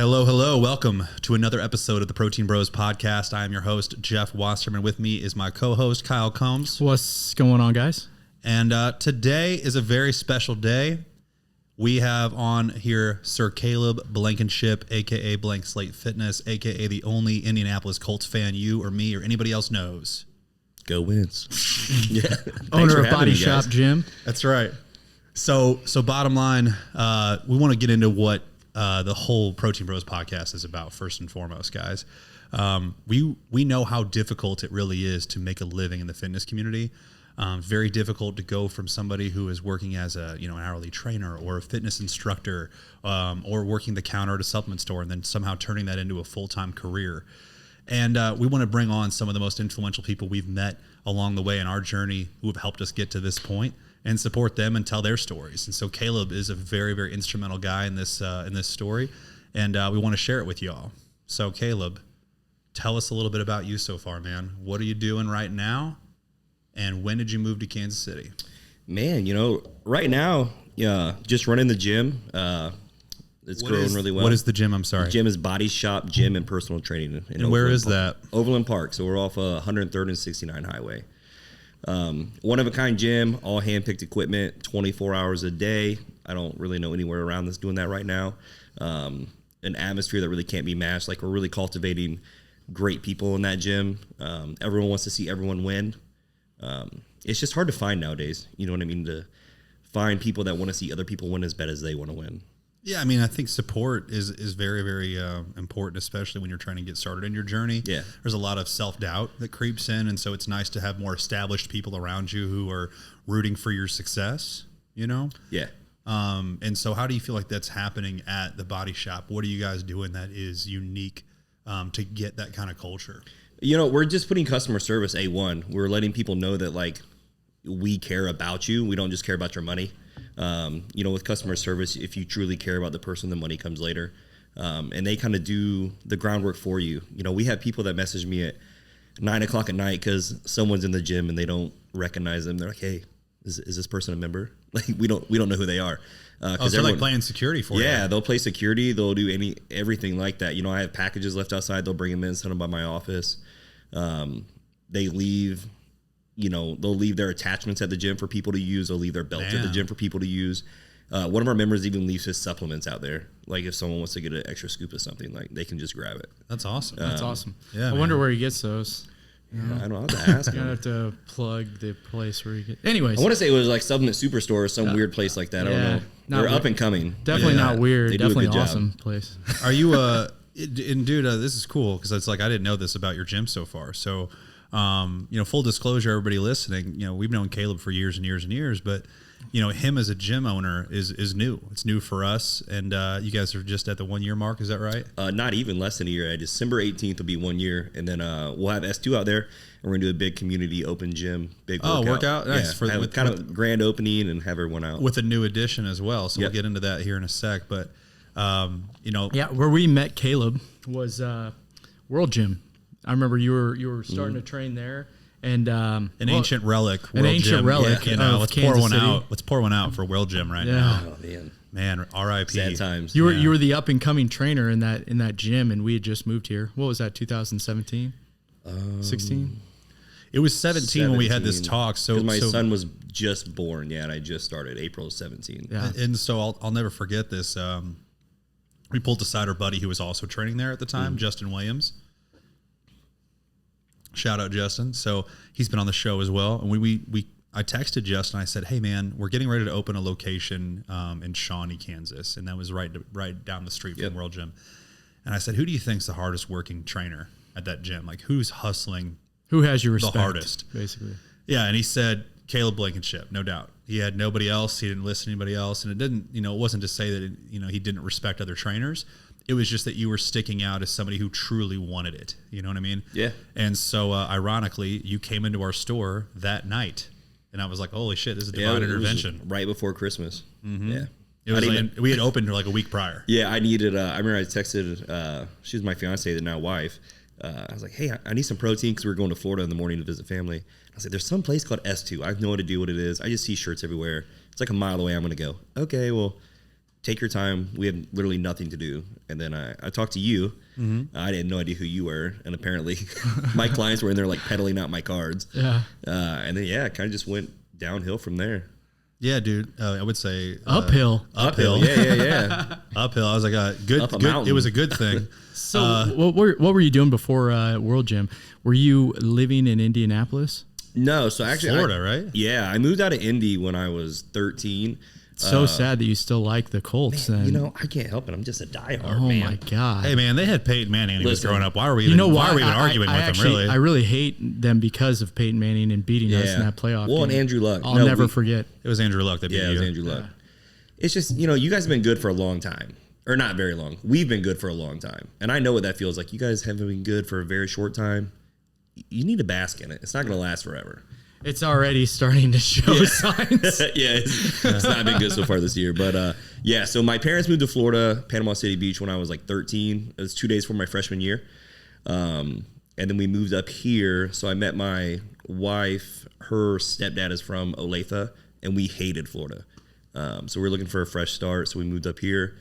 Hello, hello. Welcome to another episode of the Protein Bros podcast. I am your host, Jeff Wasserman. With me is my co-host, Kyle Combs. What's going on, guys? And today is a very special day. We have on here Sir Caleb Blankenship, a.k.a. Blank Slate Fitness, a.k.a. the only Indianapolis Colts fan you or me or anybody else knows. Go Wins. Yeah. Owner of Bodyshop Gym. That's right. So bottom line, we want to get into what the whole Protein Bros podcast is about, first and foremost, guys. We know how difficult it really is to make a living in the fitness community. It's very difficult to go from somebody who is working as an hourly trainer or a fitness instructor, or working the counter at a supplement store and then somehow turning that into a full-time career. And we want to bring on some of the most influential people we've met along the way in our journey who have helped us get to this point and support them and tell their stories. And so Caleb is a very, very instrumental guy in this story, and we want to share it with y'all. So Caleb, tell us a little bit about you so far, man. What are you doing right now, and when did you move to Kansas City? Man, right now, just running the gym. It's growing really well. What is the gym? I'm sorry. The gym is Bodyshop Gym and Personal Training. And where is that? Overland Park. So we're off 103rd and 69 Highway. One-of-a-kind gym, all hand-picked equipment, 24 hours a day. I don't really know anywhere around that's doing that right now. An atmosphere that really can't be matched. Like, we're really cultivating great people in that gym. Everyone wants to see everyone win. It's just hard to find nowadays. You know what I mean? To find people that want to see other people win as bad as they want to win. Yeah, I mean, I think support is very, very important, especially when you're trying to get started in your journey. Yeah. There's a lot of self-doubt that creeps in, and so it's nice to have more established people around you who are rooting for your success, Yeah. And so how do you feel like that's happening at the Body Shop? What are you guys doing that is unique to get that kind of culture? We're just putting customer service A1. We're letting people know that, like, we care about you. We don't just care about your money. With customer service, if you truly care about the person, the money comes later. And they kind of do the groundwork for you. We have people that message me at 9 o'clock at night because someone's in the gym and they don't recognize them. They're like, hey, is this person a member? Like, we don't know who they are. They're like playing security for you. Yeah, they'll play security. They'll do everything like that. I have packages left outside. They'll bring them in, send them by my office. They leave. They'll leave their attachments at the gym for people to use. They'll leave their belts at the gym for people to use. One of our members even leaves his supplements out there. Like, if someone wants to get an extra scoop of something, like, they can just grab it. That's awesome. That's awesome. Yeah, I wonder where he gets those. I don't know. I have to ask him. You have to plug the place where you get. Anyways, I want to say it was like Supplement Superstore or some weird place like that. I don't know. They're up and coming. Definitely not weird. They do a Definitely good awesome job. place. Are you and dude, this is cool because it's like I didn't know this about your gym so far. So, full disclosure, everybody listening, we've known Caleb for years and years and years, but him as a gym owner is new. It's new for us, and you guys are just at the 1 year mark. Is that right? Not even less than a year. December 18th will be 1 year, and then we'll have S2 out there, and we're gonna do a big community open gym, big workout. Nice. Yeah, have kind of grand opening and have everyone out with a new addition as well. So we'll get into that here in a sec, but where we met Caleb was World Gym. I remember you were starting to train there, and an ancient relic. Yeah, let's pour one out. Let's pour one out for World Gym right now. Oh man, R.I.P. Sad times. You were the up and coming trainer in that gym, and we had just moved here. What was that? 2017, 16. It was 17 when we had this talk. So my son was just born. Yeah, and I just started April 17. Yeah, and so I'll never forget this. We pulled aside our buddy who was also training there at the time, Justin Williams. Shout out Justin. So he's been on the show as well. And I texted Justin. I said, hey man, we're getting ready to open a location in Shawnee, Kansas. And that was right down the street from World Gym. And I said, who do you think's the hardest working trainer at that gym? Like, who's hustling? Who has your respect? The hardest, basically. Yeah. And he said, Caleb Blankenship, no doubt. He had nobody else. He didn't listen to anybody else. And it didn't, it wasn't to say that, he didn't respect other trainers. It was just that you were sticking out as somebody who truly wanted it. You know what I mean? Yeah. And so, ironically, you came into our store that night, and I was like, "Holy shit, this is divine intervention!" Right before Christmas. Mm-hmm. Yeah. It was we had opened like a week prior. Yeah, I needed. I remember I texted. She was my fiance, the now wife. I was like, "Hey, I need some protein because we were going to Florida in the morning to visit family." I said, "There's some place called S2. I have no idea what it is. I just see shirts everywhere. It's like a mile away. I'm going to go." Okay, well. take your time. We have literally nothing to do. And then I talked to you. I had no idea who you were. And apparently my clients were in there like peddling out my cards. Yeah. And then, it kind of just went downhill from there. Yeah, dude. I would say uphill. Yeah. Uphill. I was like, good. It was a good thing. So what were you doing before World Gym? Were you living in Indianapolis? No. So actually, Florida, right? Yeah. I moved out of Indy when I was 13. So sad that you still like the Colts. Man, then. I can't help it. I'm just a diehard man. Oh my god! Hey man, they had Peyton Manning when he was growing up. Why are we even arguing with him? Really, I really hate them because of Peyton Manning and beating us in that playoff. Well, game. and Andrew Luck. I'll never forget. It was Andrew Luck that beat you. Yeah, it was Andrew Luck. It's just you guys have been good for a long time, or not very long. We've been good for a long time, and I know what that feels like. You guys haven't been good for a very short time. You need to bask in it. It's not going to last forever. It's already starting to show signs. It's not been good so far this year. But so my parents moved to Florida, Panama City Beach, when I was like 13. It was 2 days before my freshman year. And then we moved up here. So I met my wife. Her stepdad is from Olympia, and we hated Florida. So we're looking for a fresh start. So we moved up here.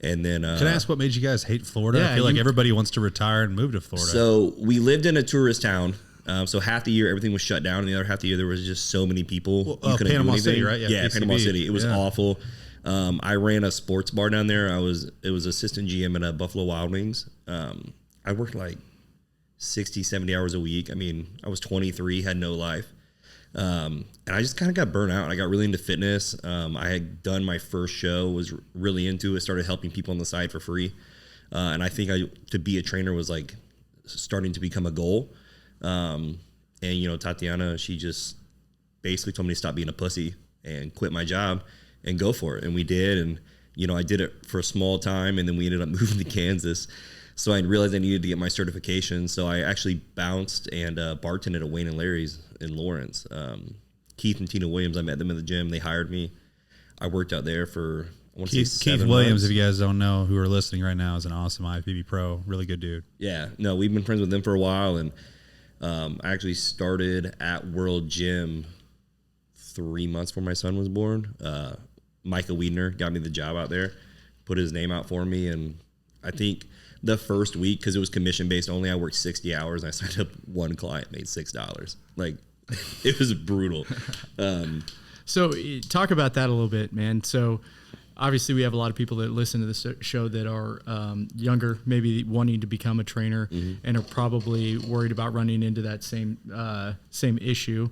And then can I ask what made you guys hate Florida? I feel like everybody wants to retire and move to Florida. So we lived in a tourist town. So half the year everything was shut down, and the other half the year there was just so many people. You couldn't Panama do anything. City, right? Yeah, Panama City. It was awful. I ran a sports bar down there. It was assistant GM at a Buffalo Wild Wings. I worked like 60, 70 hours a week. I mean, I was 23, had no life. And I just kind of got burnt out. I got really into fitness. I had done my first show, was really into it, started helping people on the side for free. And I think to be a trainer was like starting to become a goal. And Tatiana, she just basically told me to stop being a pussy and quit my job and go for it. And we did. And, I did it for a small time, and then we ended up moving to Kansas. So I realized I needed to get my certification. So I actually bounced and bartended at Wayne and Larry's in Lawrence. Keith and Tina Williams, I met them in the gym. They hired me. I worked out there for, I want to say 7 Keith Williams, months. if you guys don't know, who are listening right now, is an awesome IFBB pro. Really good dude. Yeah. No, we've been friends with them for a while. And I actually started at World Gym 3 months before my son was born. Micah Wiedner got me the job out there, put his name out for me. And I think the first week, because it was commission based only, I worked 60 hours and I signed up one client, made $6. Like, it was brutal. So talk about that a little bit, man. So obviously we have a lot of people that listen to this show that are younger, maybe wanting to become a trainer, and are probably worried about running into that same issue,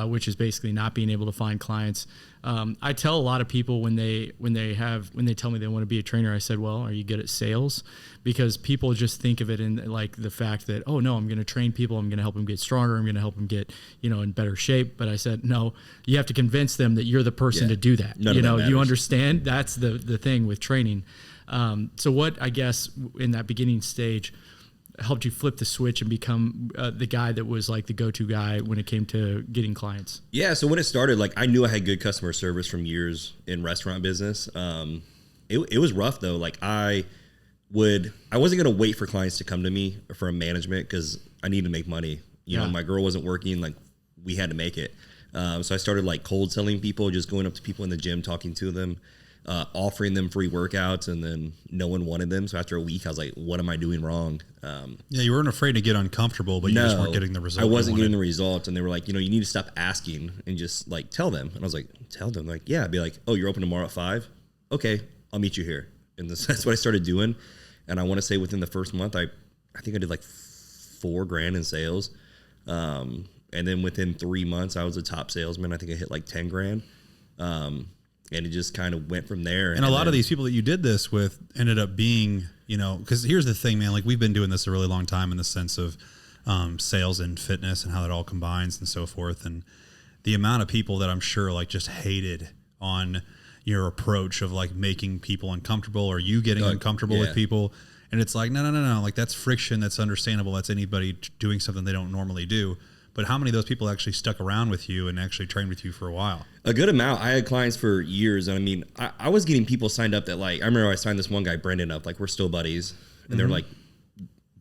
which is basically not being able to find clients. I tell a lot of people when they tell me they want to be a trainer, I said, well, are you good at sales? Because people just think of it in like the fact that, oh no, I'm going to train people. I'm going to help them get stronger. I'm going to help them get, in better shape. But I said, no, you have to convince them that you're the person to do that. You understand? That's the thing with training. So what, I guess, in that beginning stage helped you flip the switch and become the guy that was like the go-to guy when it came to getting clients? Yeah. So when it started, like I knew I had good customer service from years in restaurant business. It was rough though. Like I wasn't going to wait for clients to come to me or for a management, because I needed to make money. My girl wasn't working. Like we had to make it. So I started like cold selling people, just going up to people in the gym, talking to them, offering them free workouts, and then no one wanted them. So after a week, I was like, what am I doing wrong? You weren't afraid to get uncomfortable, but you just weren't getting the result. I wasn't getting the result. And they were like, you need to stop asking and just like tell them. And I was like, tell them? Like, yeah. I'd be like, oh, you're open tomorrow at 5? Okay, I'll meet you here. And that's what I started doing. And I want to say within the first month, I think I did like $4,000 in sales. And then within 3 months, I was a top salesman. I think I hit like $10,000. And it just kind of went from there. And a lot of these people that you did this with ended up being, because here's the thing, man, like we've been doing this a really long time in the sense of sales and fitness and how that all combines and so forth. And the amount of people that I'm sure like just hated on your approach of like making people uncomfortable, or you getting uncomfortable with people. And it's like, no. Like that's friction. That's understandable. That's anybody doing something they don't normally do. But how many of those people actually stuck around with you and actually trained with you for a while? A good amount. I had clients for years. And I mean, I was getting people signed up that like, I remember I signed this one guy, Brendan, up, like we're still buddies. And they're like,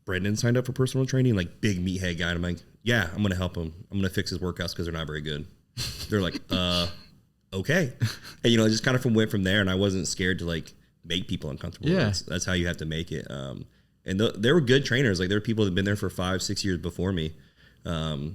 Brendan signed up for personal training, like big meathead guy. And I'm like, yeah, I'm going to help him. I'm going to fix his workouts because they're not very good. They're like, okay. And, you know, it just kind of went from there, and I wasn't scared to like make people uncomfortable. Yeah. That's how you have to make it. And there were good trainers. Like there were people that had been there for 5-6 years before me. And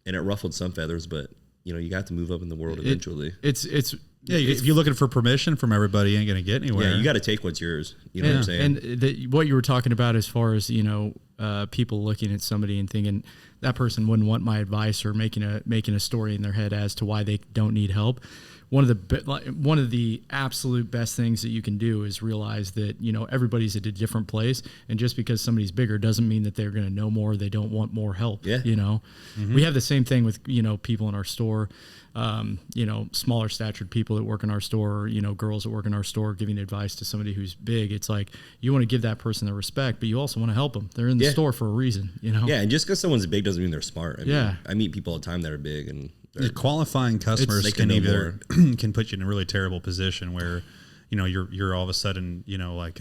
it ruffled some feathers, but you know, you got to move up in the world eventually. If you're looking for permission from everybody, you ain't going to get anywhere. Yeah, you got to take what's yours. You know what I'm saying? And what you were talking about as far as, you know, people looking at somebody and thinking that person wouldn't want my advice, or making a story in their head as to why they don't need help. One of the absolute best things that you can do is realize that, you know, everybody's at a different place, and just because somebody's bigger doesn't mean that they're going to know more. They don't want more help. Yeah. You know, we have the same thing with, you know, people in our store, you know, smaller statured people that work in our store, or, you know, girls that work in our store giving advice to somebody who's big. It's like, you want to give that person the respect, but you also want to help them. They're in the store for a reason, you know? Yeah. And just because someone's big doesn't mean they're smart. I mean, I meet people all the time that are big, and qualifying customers can either can put you in a really terrible position where, you know, you're all of a sudden, you know, like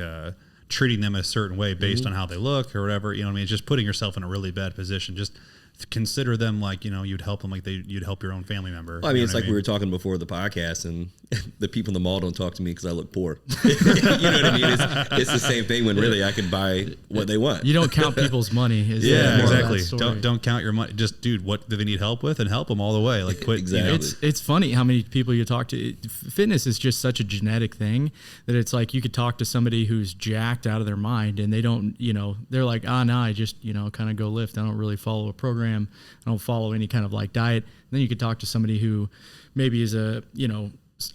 treating them a certain way based on how they look or whatever. You know what I mean? It's just putting yourself in a really bad position. Just consider them like, you know, you'd help them like you'd help your own family member. Well, I mean, it's like we were talking before the podcast, and the people in the mall don't talk to me because I look poor. You know what I mean? It's the same thing when really I can buy what they want. You don't count people's money. Yeah, exactly. Don't count your money. Just, dude, what do they need help with, and help them all the way. Like, quit. Exactly. You know? It's funny how many people you talk to. Fitness is just such a genetic thing that it's like you could talk to somebody who's jacked out of their mind, and they don't, you know, they're like, I just, you know, kind of go lift. I don't really follow a program. I don't follow any kind of like diet. And then you could talk to somebody who maybe is a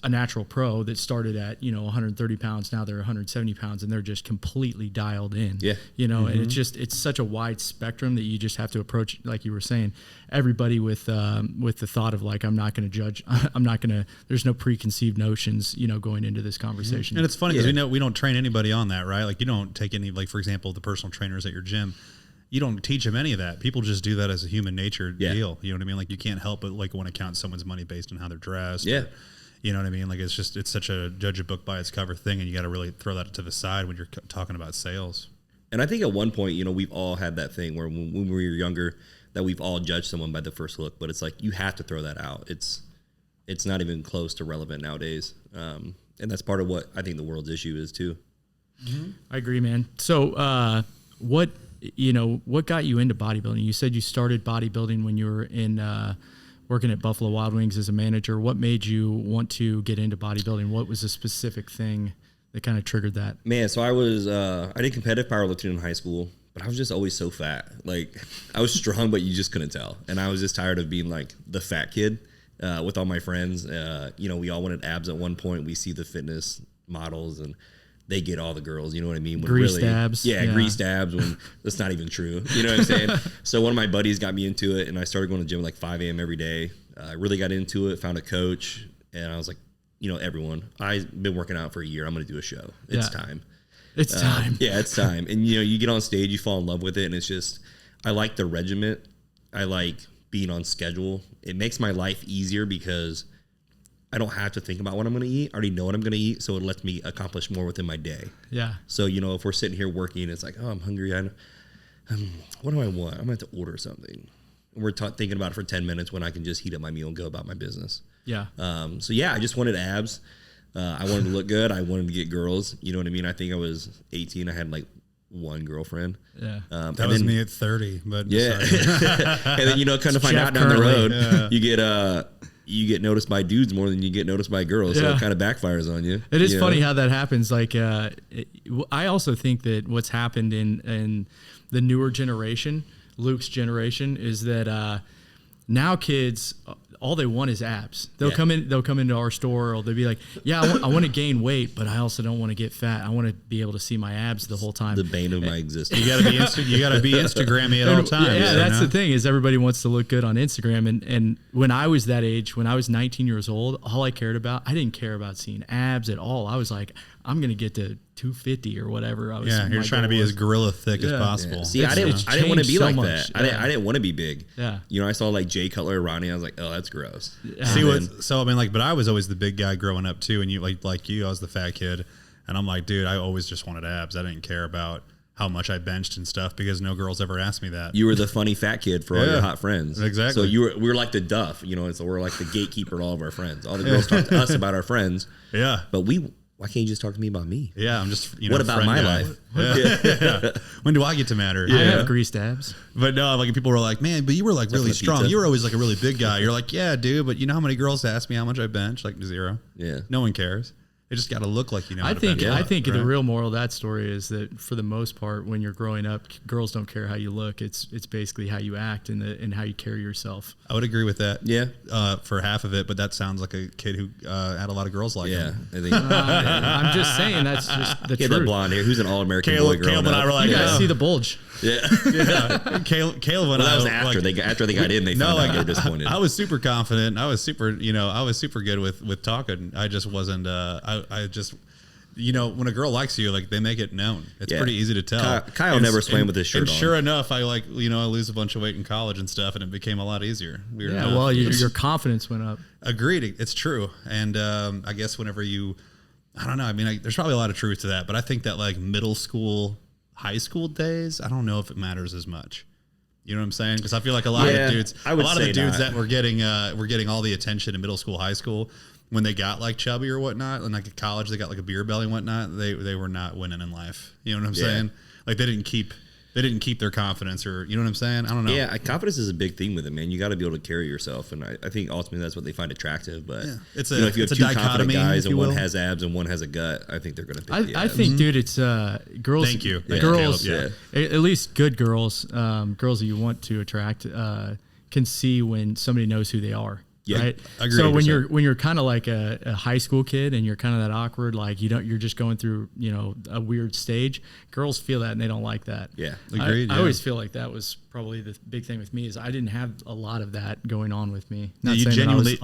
natural pro that started at, you know, 130 pounds. Now they're 170 pounds, and they're just completely dialed in. Yeah. You know, and it's such a wide spectrum that you just have to approach, like you were saying, everybody with the thought of like, I'm not going to judge. There's no preconceived notions, you know, going into this conversation. And it's funny because we don't train anybody on that, right? Like, you don't take any, like, for example, the personal trainers at your gym. You don't teach them any of that. People just do that as a human nature deal. You know what I mean? Like, you can't help but like want to count someone's money based on how they're dressed. Yeah. Or, you know what I mean? Like, it's such a judge a book by its cover thing, and you got to really throw that to the side when you're talking about sales. And I think at one point, you know, we've all had that thing where when we were younger, that we've all judged someone by the first look, but it's like, you have to throw that out. It's not even close to relevant nowadays. And that's part of what I think the world's issue is too. I agree, man. So, what got you into bodybuilding? You said you started bodybuilding when you were in working at Buffalo Wild Wings as a manager. What made you want to get into bodybuilding? What was a specific thing that kind of triggered that? Man, so I did competitive powerlifting in high school, but I was just always so fat. Like, I was strong, but you just couldn't tell. And I was just tired of being like the fat kid with all my friends. You know, we all wanted abs at one point. We see the fitness models, and they get all the girls, you know what I mean? When greased abs. Yeah, greased abs, when that's not even true. You know what I'm saying? So one of my buddies got me into it, and I started going to the gym at like 5 a.m. every day. I really got into it, found a coach, and I was like, you know, everyone, I've been working out for a year. I'm going to do a show. It's time. It's time. Yeah, it's time. And, you know, you get on stage, you fall in love with it, and it's just, I like the regiment. I like being on schedule. It makes my life easier because I don't have to think about what I'm going to eat. I already know what I'm going to eat, so it lets me accomplish more within my day. Yeah. So, you know, if we're sitting here working, it's like, oh, I'm hungry. What do I want? I'm going to have to order something. And we're thinking about it for 10 minutes when I can just heat up my meal and go about my business. Yeah. So, yeah, I just wanted abs. I wanted to look good. I wanted to get girls. You know what I mean? I think I was 18. I had like one girlfriend. Yeah. That was me at 30. But yeah. And then, you know, kind of find out down the road, you get noticed by dudes more than you get noticed by girls. So it kind of backfires on you. It is funny how that happens. Like, I also think that what's happened in the newer generation, Luke's generation, is that now kids, all they want is abs. They'll come into our store, or they'll be like, yeah, I want to gain weight, but I also don't want to get fat. I want to be able to see my abs the whole time. The bane of my existence. You gotta be Instagrammy at all times. Yeah, that's the thing, is everybody wants to look good on Instagram. And when I was that age, when I was 19 years old, all I cared about, I didn't care about seeing abs at all. I was like, I'm going to get to 250 or whatever. You're trying to be as gorilla thick as possible. Yeah. See, I didn't want to be like that. I didn't want to be big. Yeah. You know, I saw like Jay Cutler and Ronnie. I was like, oh, that's gross. Yeah. But I was always the big guy growing up too. And you, like you, I was the fat kid. And I'm like, dude, I always just wanted abs. I didn't care about how much I benched and stuff because no girls ever asked me that. You were the funny fat kid for all your hot friends. Exactly. So we were like the Duff, and so we're like the gatekeeper to all of our friends. All the girls talk to us about our friends. Yeah. But why can't you just talk to me about me? Yeah, I'm just, what about my life? Yeah. When do I get to matter? I have greased abs. But no, like people were like, man, but you were like really strong. You were always like a really big guy. You're like, yeah, dude, but you know how many girls ask me how much I bench? Like 0. Yeah. No one cares. They just got to look like I think right? the real moral of that story is that for the most part, when you're growing up, girls don't care how you look. It's basically how you act and how you carry yourself. I would agree with that. Yeah. For half of it, but that sounds like a kid who had a lot of girls like him. I think I'm just saying that's just the truth. that blonde hair. Who's an all-American boy growing Caleb and I were like, You guys see the bulge. Yeah. Caleb and that was I after they got in. They found out they were disappointed. I was super confident. I was super good with talking. I just wasn't. I just. When a girl likes you, like they make it known. It's pretty easy to tell. Kyle never swam with his shirt on. And sure enough, I I lose a bunch of weight in college and stuff, and it became a lot easier. Your confidence went up. Agreed. It's true. And I guess whenever I don't know. I mean, there's probably a lot of truth to that, but I think that like middle school, high school days, I don't know if it matters as much. You know what I'm saying? Because I feel like a lot of dudes, that were getting all the attention in middle school, high school, when they got like chubby or whatnot, and like at college they got like a beer belly and whatnot, they were not winning in life. You know what I'm saying? Like they didn't keep their confidence, or you know what I'm saying? I don't know. Yeah, confidence is a big thing with it, man. You got to be able to carry yourself, and I think ultimately that's what they find attractive. But if you have two confident guys and one has abs and one has a gut, I think they're going to pick the abs. I think, dude, it's girls. Thank you, girls. Caleb, at least good girls, girls that you want to attract, can see when somebody knows who they are. Yeah, right. Agreed. So when you're kind of like a high school kid and you're kind of that awkward, like you're just going through a weird stage. Girls feel that and they don't like that. Yeah, agreed. I always feel like that was probably the big thing with me is I didn't have a lot of that going on with me. You genuinely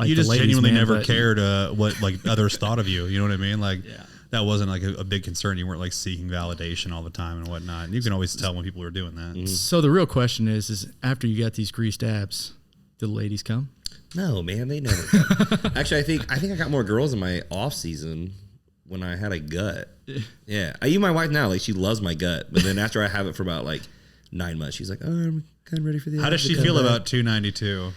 never cared what like others thought of you. You know what I mean? Like that wasn't like a big concern. You weren't like seeking validation all the time and whatnot. And you can always tell when people are doing that. Mm-hmm. So the real question is after you got these greased abs, do the ladies come? No, man, they never come. Actually, I think I got more girls in my off season when I had a gut. Yeah, I eat my wife now. Like she loves my gut, but then after I have it for about like 9 months, she's like, "Oh, I'm kind of ready for the." How does she feel about 292?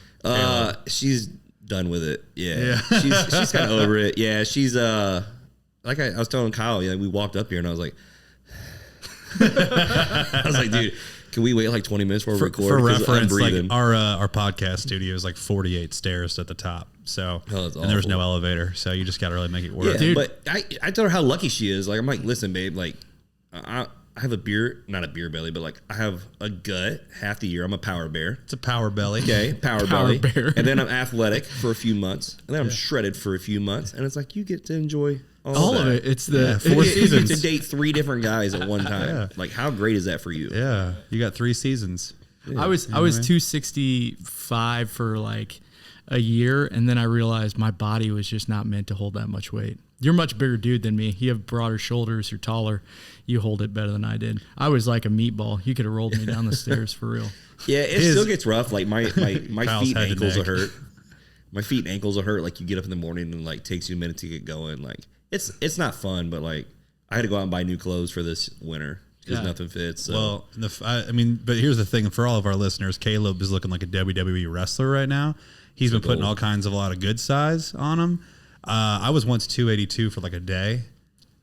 She's done with it. Yeah. she's kind of over it. Yeah, she's like I was telling Kyle. Yeah, we walked up here and I was like, dude. Can we wait like 20 minutes before we record? For reference, like our podcast studio is like 48 stairs at the top. So and there's no elevator. So you just got to really make it work. Yeah, dude. But I told her how lucky she is. Like I'm like, listen, babe, like I have not a beer belly, but like I have a gut half the year. I'm a power bear. It's a power belly. Okay, power belly. Bear. And then I'm athletic for a few months. And then I'm shredded for a few months. And it's like you get to enjoy all of it. It's the 4 seasons. You get to date 3 different guys at one time. Yeah. Like how great is that for you? Yeah, you got 3 seasons. Yeah. I was 265 for like a year, and then I realized my body was just not meant to hold that much weight. You're a much bigger dude than me. You have broader shoulders. You're taller. You hold it better than I did. I was like a meatball. You could have rolled me down the stairs for real. Yeah, it still gets rough. Like my feet and ankles will hurt. My feet and ankles will hurt. Like you get up in the morning and like takes you a minute to get going. Like it's not fun, but like I had to go out and buy new clothes for this winter because nothing fits. So. Well, but here's the thing for all of our listeners: Caleb is looking like a WWE wrestler right now. He's been putting a lot of good size on him. I was once 282 for like a day,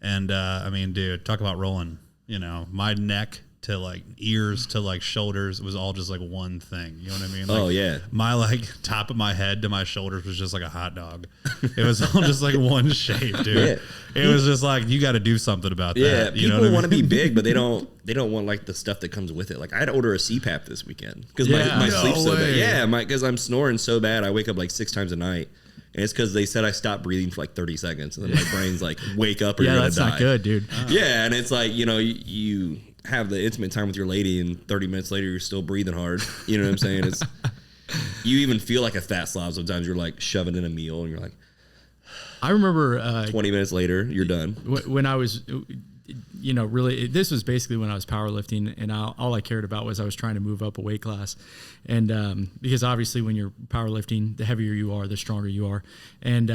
and I mean, dude, talk about rolling. My neck to like ears to like shoulders was all just like one thing. You know what I mean? Like, my like top of my head to my shoulders was just like a hot dog. It was all just like one shape, dude. Yeah. It was just like you got to do something about that. Yeah, people want to be big, but they don't want like the stuff that comes with it. Like I had to order a CPAP this weekend because my sleep's so bad. Yeah, because I'm snoring so bad. I wake up like 6 times a night. And it's because they said I stopped breathing for like 30 seconds. And then my brain's like, wake up or you're going to die. Yeah, that's not good, dude. Yeah, and it's like, you have the intimate time with your lady and 30 minutes later you're still breathing hard. You know what I'm saying? It's you even feel like a fat slob sometimes. You're like shoving in a meal and you're like, I remember 20 minutes later, you're done. When I was, really, this was basically when I was powerlifting, and all I cared about was I was trying to move up a weight class. And because obviously when you're powerlifting, the heavier you are, the stronger you are. And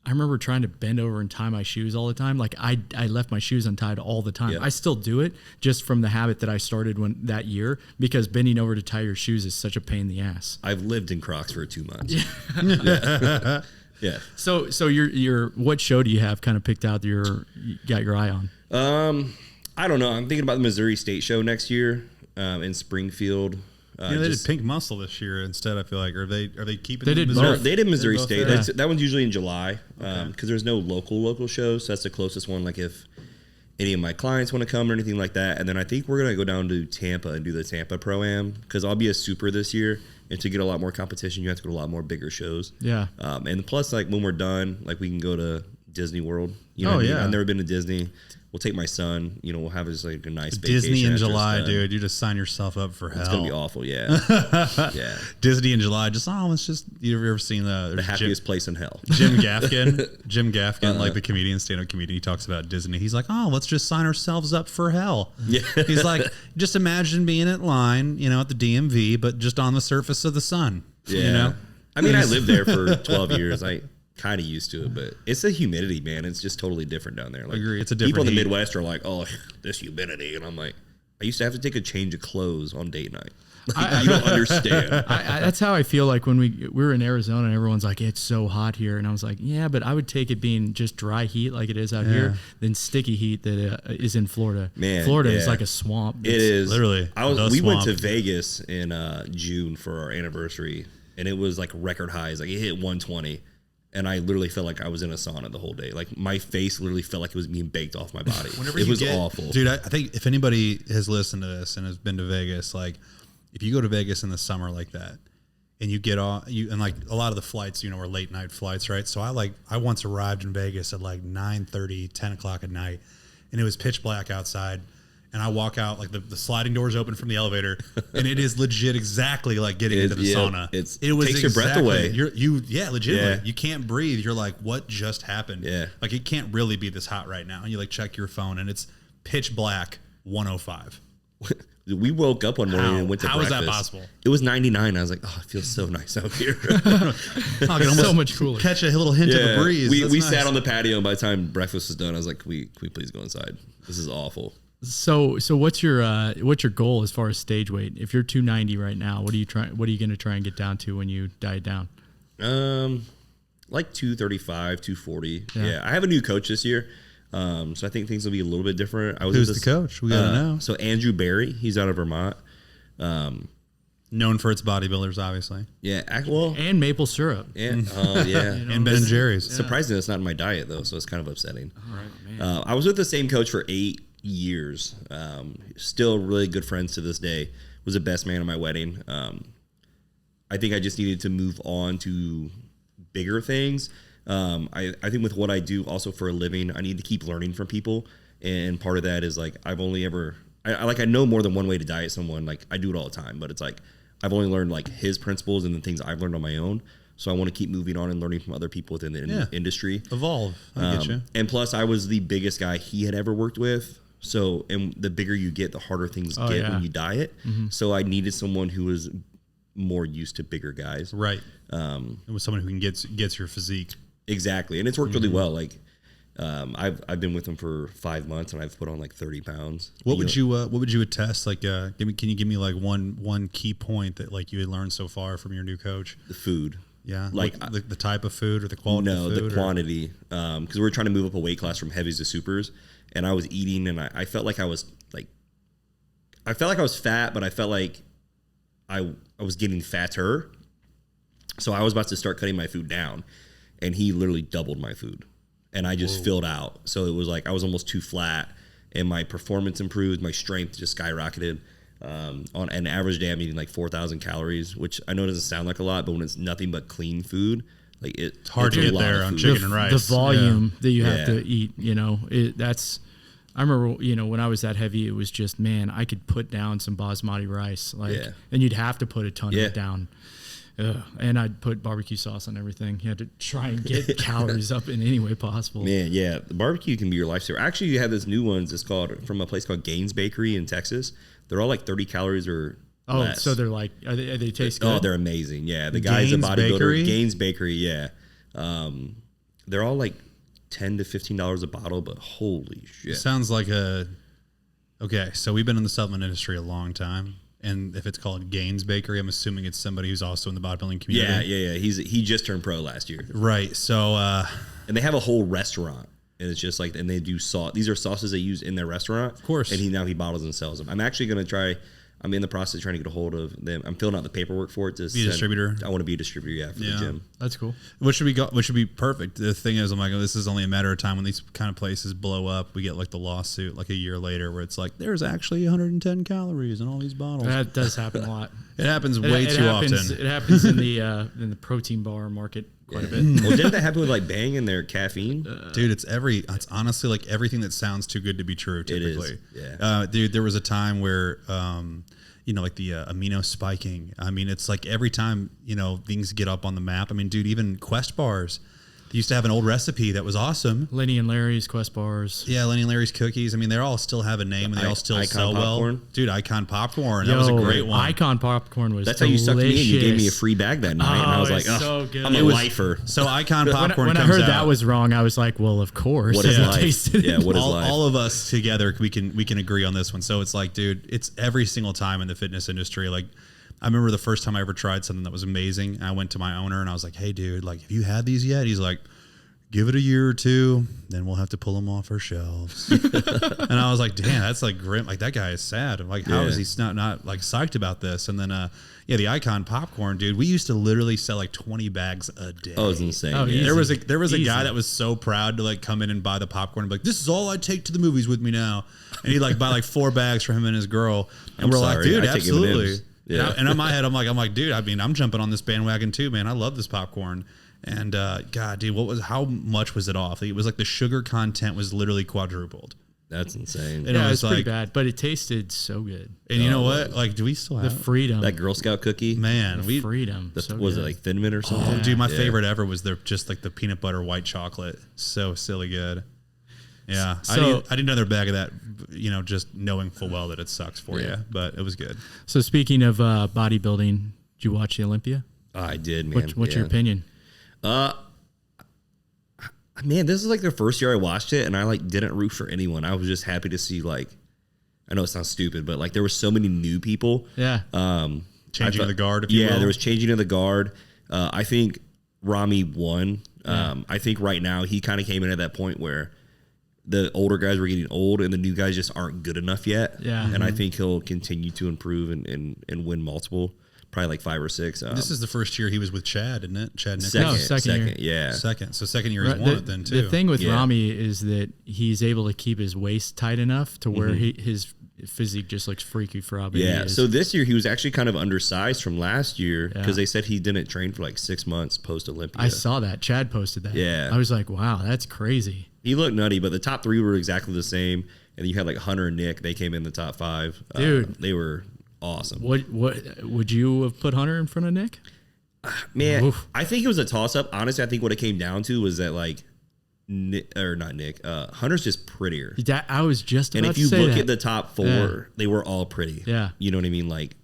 I remember trying to bend over and tie my shoes all the time. Like I left my shoes untied all the time. Yeah. I still do it just from the habit that I started that year, because bending over to tie your shoes is such a pain in the ass. I've lived in Crocs for 2 months. Yeah. Yeah. So your what show do you have kind of picked out you got your eye on? I don't know. I'm thinking about the Missouri State show next year in Springfield. They did Pink Muscle this year instead. I feel like are they keeping? They did Missouri? both. They did Missouri State. there. That one's usually in July because there's no local shows. So that's the closest one. Like if any of my clients want to come or anything like that. And then I think we're gonna go down to Tampa and do the Tampa Pro-Am because I'll be a super this year. And to get a lot more competition, you have to go to a lot more bigger shows. Yeah. And plus, like when we're done, like we can go to Disney World. You know what I mean? I've never been to Disney. We'll take my son. You know, we'll have just like a nice vacation. Disney in after July, it's done. dude. You just sign yourself up for hell. It's gonna be awful. Yeah. Yeah. Disney in July. It's just you ever seen The happiest place in hell. Jim Gaffigan, like the comedian, stand-up comedian, he talks about Disney. He's like, oh, let's just sign ourselves up for hell. Yeah. He's like, just imagine being at line, at the DMV, but just on the surface of the sun. Yeah. I mean, I lived there for 12 years. I kind of used to it, but it's the humidity, man. It's just totally different down there. Like, agree. It's a different people in the heat. Midwest are like, oh, this humidity. And I'm like, I used to have to take a change of clothes on date night. Like, you don't understand. That's how I feel like when we were in Arizona and everyone's like, it's so hot here. And I was like, yeah, but I would take it being just dry heat like it is out here than sticky heat that is in Florida. Man, Florida is like a swamp. It is. Literally. We went to Vegas in June for our anniversary, and it was like record highs. Like it hit 120. And I literally felt like I was in a sauna the whole day. Like my face literally felt like it was being baked off my body. It was awful. Dude, I think if anybody has listened to this and has been to Vegas, like if you go to Vegas in the summer like that and you get off, and like a lot of the flights, are late night flights, right? So I once arrived in Vegas at like 9:30, 10 o'clock at night, and it was pitch black outside. And I walk out, like the sliding doors open from the elevator, and it is legit exactly like getting into the sauna. It was takes your breath away. Legitimately. Yeah. You can't breathe. You're like, what just happened? Yeah. Like it can't really be this hot right now. And you like check your phone, and it's pitch black 105. We woke up one morning and went to breakfast. How is that possible? It was 99. I was like, oh, it feels so nice out here. So much cooler. Catch a little hint of a breeze. We sat on the patio, and by the time breakfast was done, I was like, can we please go inside? This is awful. So what's your goal as far as stage weight? If you're 290 right now, what are you going to try and get down to when you diet down? Like 235, 240. Yeah. I have a new coach this year. So I think things will be a little bit different. Who's the coach? We gotta know. So Andrew Barry, he's out of Vermont. Known for its bodybuilders, obviously. Yeah, and maple syrup. And yeah, and Ben and Jerry's. Surprisingly, it's not in my diet though, so it's kind of upsetting. All right, man. I was with the same coach for 8 years. Still really good friends to this day. Was the best man at my wedding. I think I just needed to move on to bigger things. I think with what I do also for a living, I need to keep learning from people. And part of that is like, I've only ever, I know more than one way to diet someone. Like I do it all the time, but it's like, I've only learned like his principles and the things I've learned on my own. So I want to keep moving on and learning from other people within the industry. Evolve. I get you. And plus I was the biggest guy he had ever worked with. So, and the bigger you get, the harder things get when you diet. Mm-hmm. So I needed someone who was more used to bigger guys. Right. It was someone who can gets your physique. Exactly. And it's worked really well. Like, I've been with him for 5 months and I've put on like 30 pounds. What would you attest? Like, can you give me like one key point that like you had learned so far from your new coach? The food. Yeah. Like the type of food or the quality of food? No, the quantity. Cause we were trying to move up a weight class from heavies to supers and I was eating and I felt like I was fat, but I felt like I was getting fatter. So I was about to start cutting my food down and he literally doubled my food and I just filled out. So it was like, I was almost too flat and my performance improved. My strength just skyrocketed. On an average day, I'm eating like 4,000 calories, which I know doesn't sound like a lot, but when it's nothing but clean food, like it's hard to get there on chicken and rice. The volume that you have to eat, I remember, when I was that heavy, it was just, man, I could put down some basmati rice, and you'd have to put a ton of it down. And I'd put barbecue sauce on everything. You had to try and get calories up in any way possible. Man, yeah, the barbecue can be your lifesaver. Actually, you have this new ones. It's called from a place called Gaines Bakery in Texas. They're all like 30 calories or less. So they're like, are they taste good? Oh, they're amazing. Yeah, the guy's a bodybuilder. Bakery? Gaines Bakery, yeah. They're all like $10 to $15 a bottle, but holy shit. Sounds like okay, so we've been in the supplement industry a long time. And if it's called Gaines Bakery, I'm assuming it's somebody who's also in the bodybuilding community. Yeah. He just turned pro last year. Right. So, and they have a whole restaurant. And it's just like, and they do sauce. These are sauces they use in their restaurant. Of course. And he bottles and sells them. I'm actually going to try. I'm in the process of trying to get a hold of them. I'm filling out the paperwork for it to be a distributor. I want to be a distributor, for the gym. That's cool. Which should be perfect. The thing is, I'm like, this is only a matter of time when these kind of places blow up. We get like the lawsuit like a year later where it's like, there's actually 110 calories in all these bottles. That does happen a lot. It happens way too often. It happens in the protein bar market quite a bit. Well, didn't that happen with like Bang and their caffeine? Dude, it's honestly like everything that sounds too good to be true, typically. It is, yeah. Dude, there was a time where, like the amino spiking. I mean, it's like every time, things get up on the map. I mean, dude, even Quest bars. They used to have an old recipe that was awesome. Lenny and Larry's Quest bars. Yeah, Lenny and Larry's cookies. I mean, they all still have a name and they all still Icon sell popcorn. well. Dude, Icon popcorn. That was a great one. Icon popcorn was That's delicious. how you sucked me in. You gave me a free bag that night. And I was like, so good. I'm a lifer. So Icon popcorn when I comes heard out. that was wrong, I was like, well, of course. What is life? Tasted Yeah, what is life? All of us together, we can agree on this one. So it's like, dude, it's every single time in the fitness industry. Like, I remember the first time I ever tried something that was amazing. And I went to my owner and I was like, hey, dude, like, have you had these yet? He's like, give it a year or two, then we'll have to pull them off our shelves. And I was like, damn, that's like grim. Like, that guy is sad. I'm like, how is he not like psyched about this? And then, the Icon popcorn, dude, we used to literally sell like 20 bags a day. Oh, it was insane. Oh, yeah. There was a guy that was so proud to like come in and buy the popcorn and be like, this is all I take to the movies with me now. And he'd like buy like 4 bags for him and his girl. And we're like, dude, absolutely. Yeah. And in my head, I'm like, dude, I mean, I'm jumping on this bandwagon too, man. I love this popcorn. And God, dude, how much was it off? It was like the sugar content was literally quadrupled. That's insane. Yeah, it was pretty bad, but it tasted so good. And you know what? Like, do we still have the freedom? That Girl Scout cookie? Man, freedom. Was it like Thin Mint or something? Oh, dude, my favorite ever was just like the peanut butter white chocolate. So silly good. Yeah, So, I need another bag of that. Just knowing full well that it sucks for you, but it was good. So speaking of bodybuilding, did you watch the Olympia? I did, man. What's your opinion? Man, this is like the first year I watched it, and I like didn't root for anyone. I was just happy to see I know it sounds stupid, but like there were so many new people. Yeah. Changing of the guard, if you will. There was changing of the guard. I think Rami won. I think right now he kind of came in at that point where the older guys were getting old and the new guys just aren't good enough yet. Yeah. And I think he'll continue to improve and win multiple. Probably like 5 or 6. This is the first year he was with Chad, isn't it? Chad Nichols. Second year. Yeah. Second. So second year he's won it then too. The thing with Rami is that he's able to keep his waist tight enough to where his physique just looks freaky for how big he is. So this year he was actually kind of undersized from last year because they said he didn't train for like 6 months post Olympia. I saw that. Chad posted that. Yeah. I was like, wow, that's crazy. He looked nutty, but the top 3 were exactly the same. And you had like Hunter and Nick. They came in the top 5. Dude. They were awesome. What would you have put Hunter in front of Nick? Man, Oof. I think it was a toss up. Honestly, I think what it came down to was that like Hunter's just prettier. I was just about and if to you say look that. at the top 4, they were all pretty. Yeah. You know what I mean? Like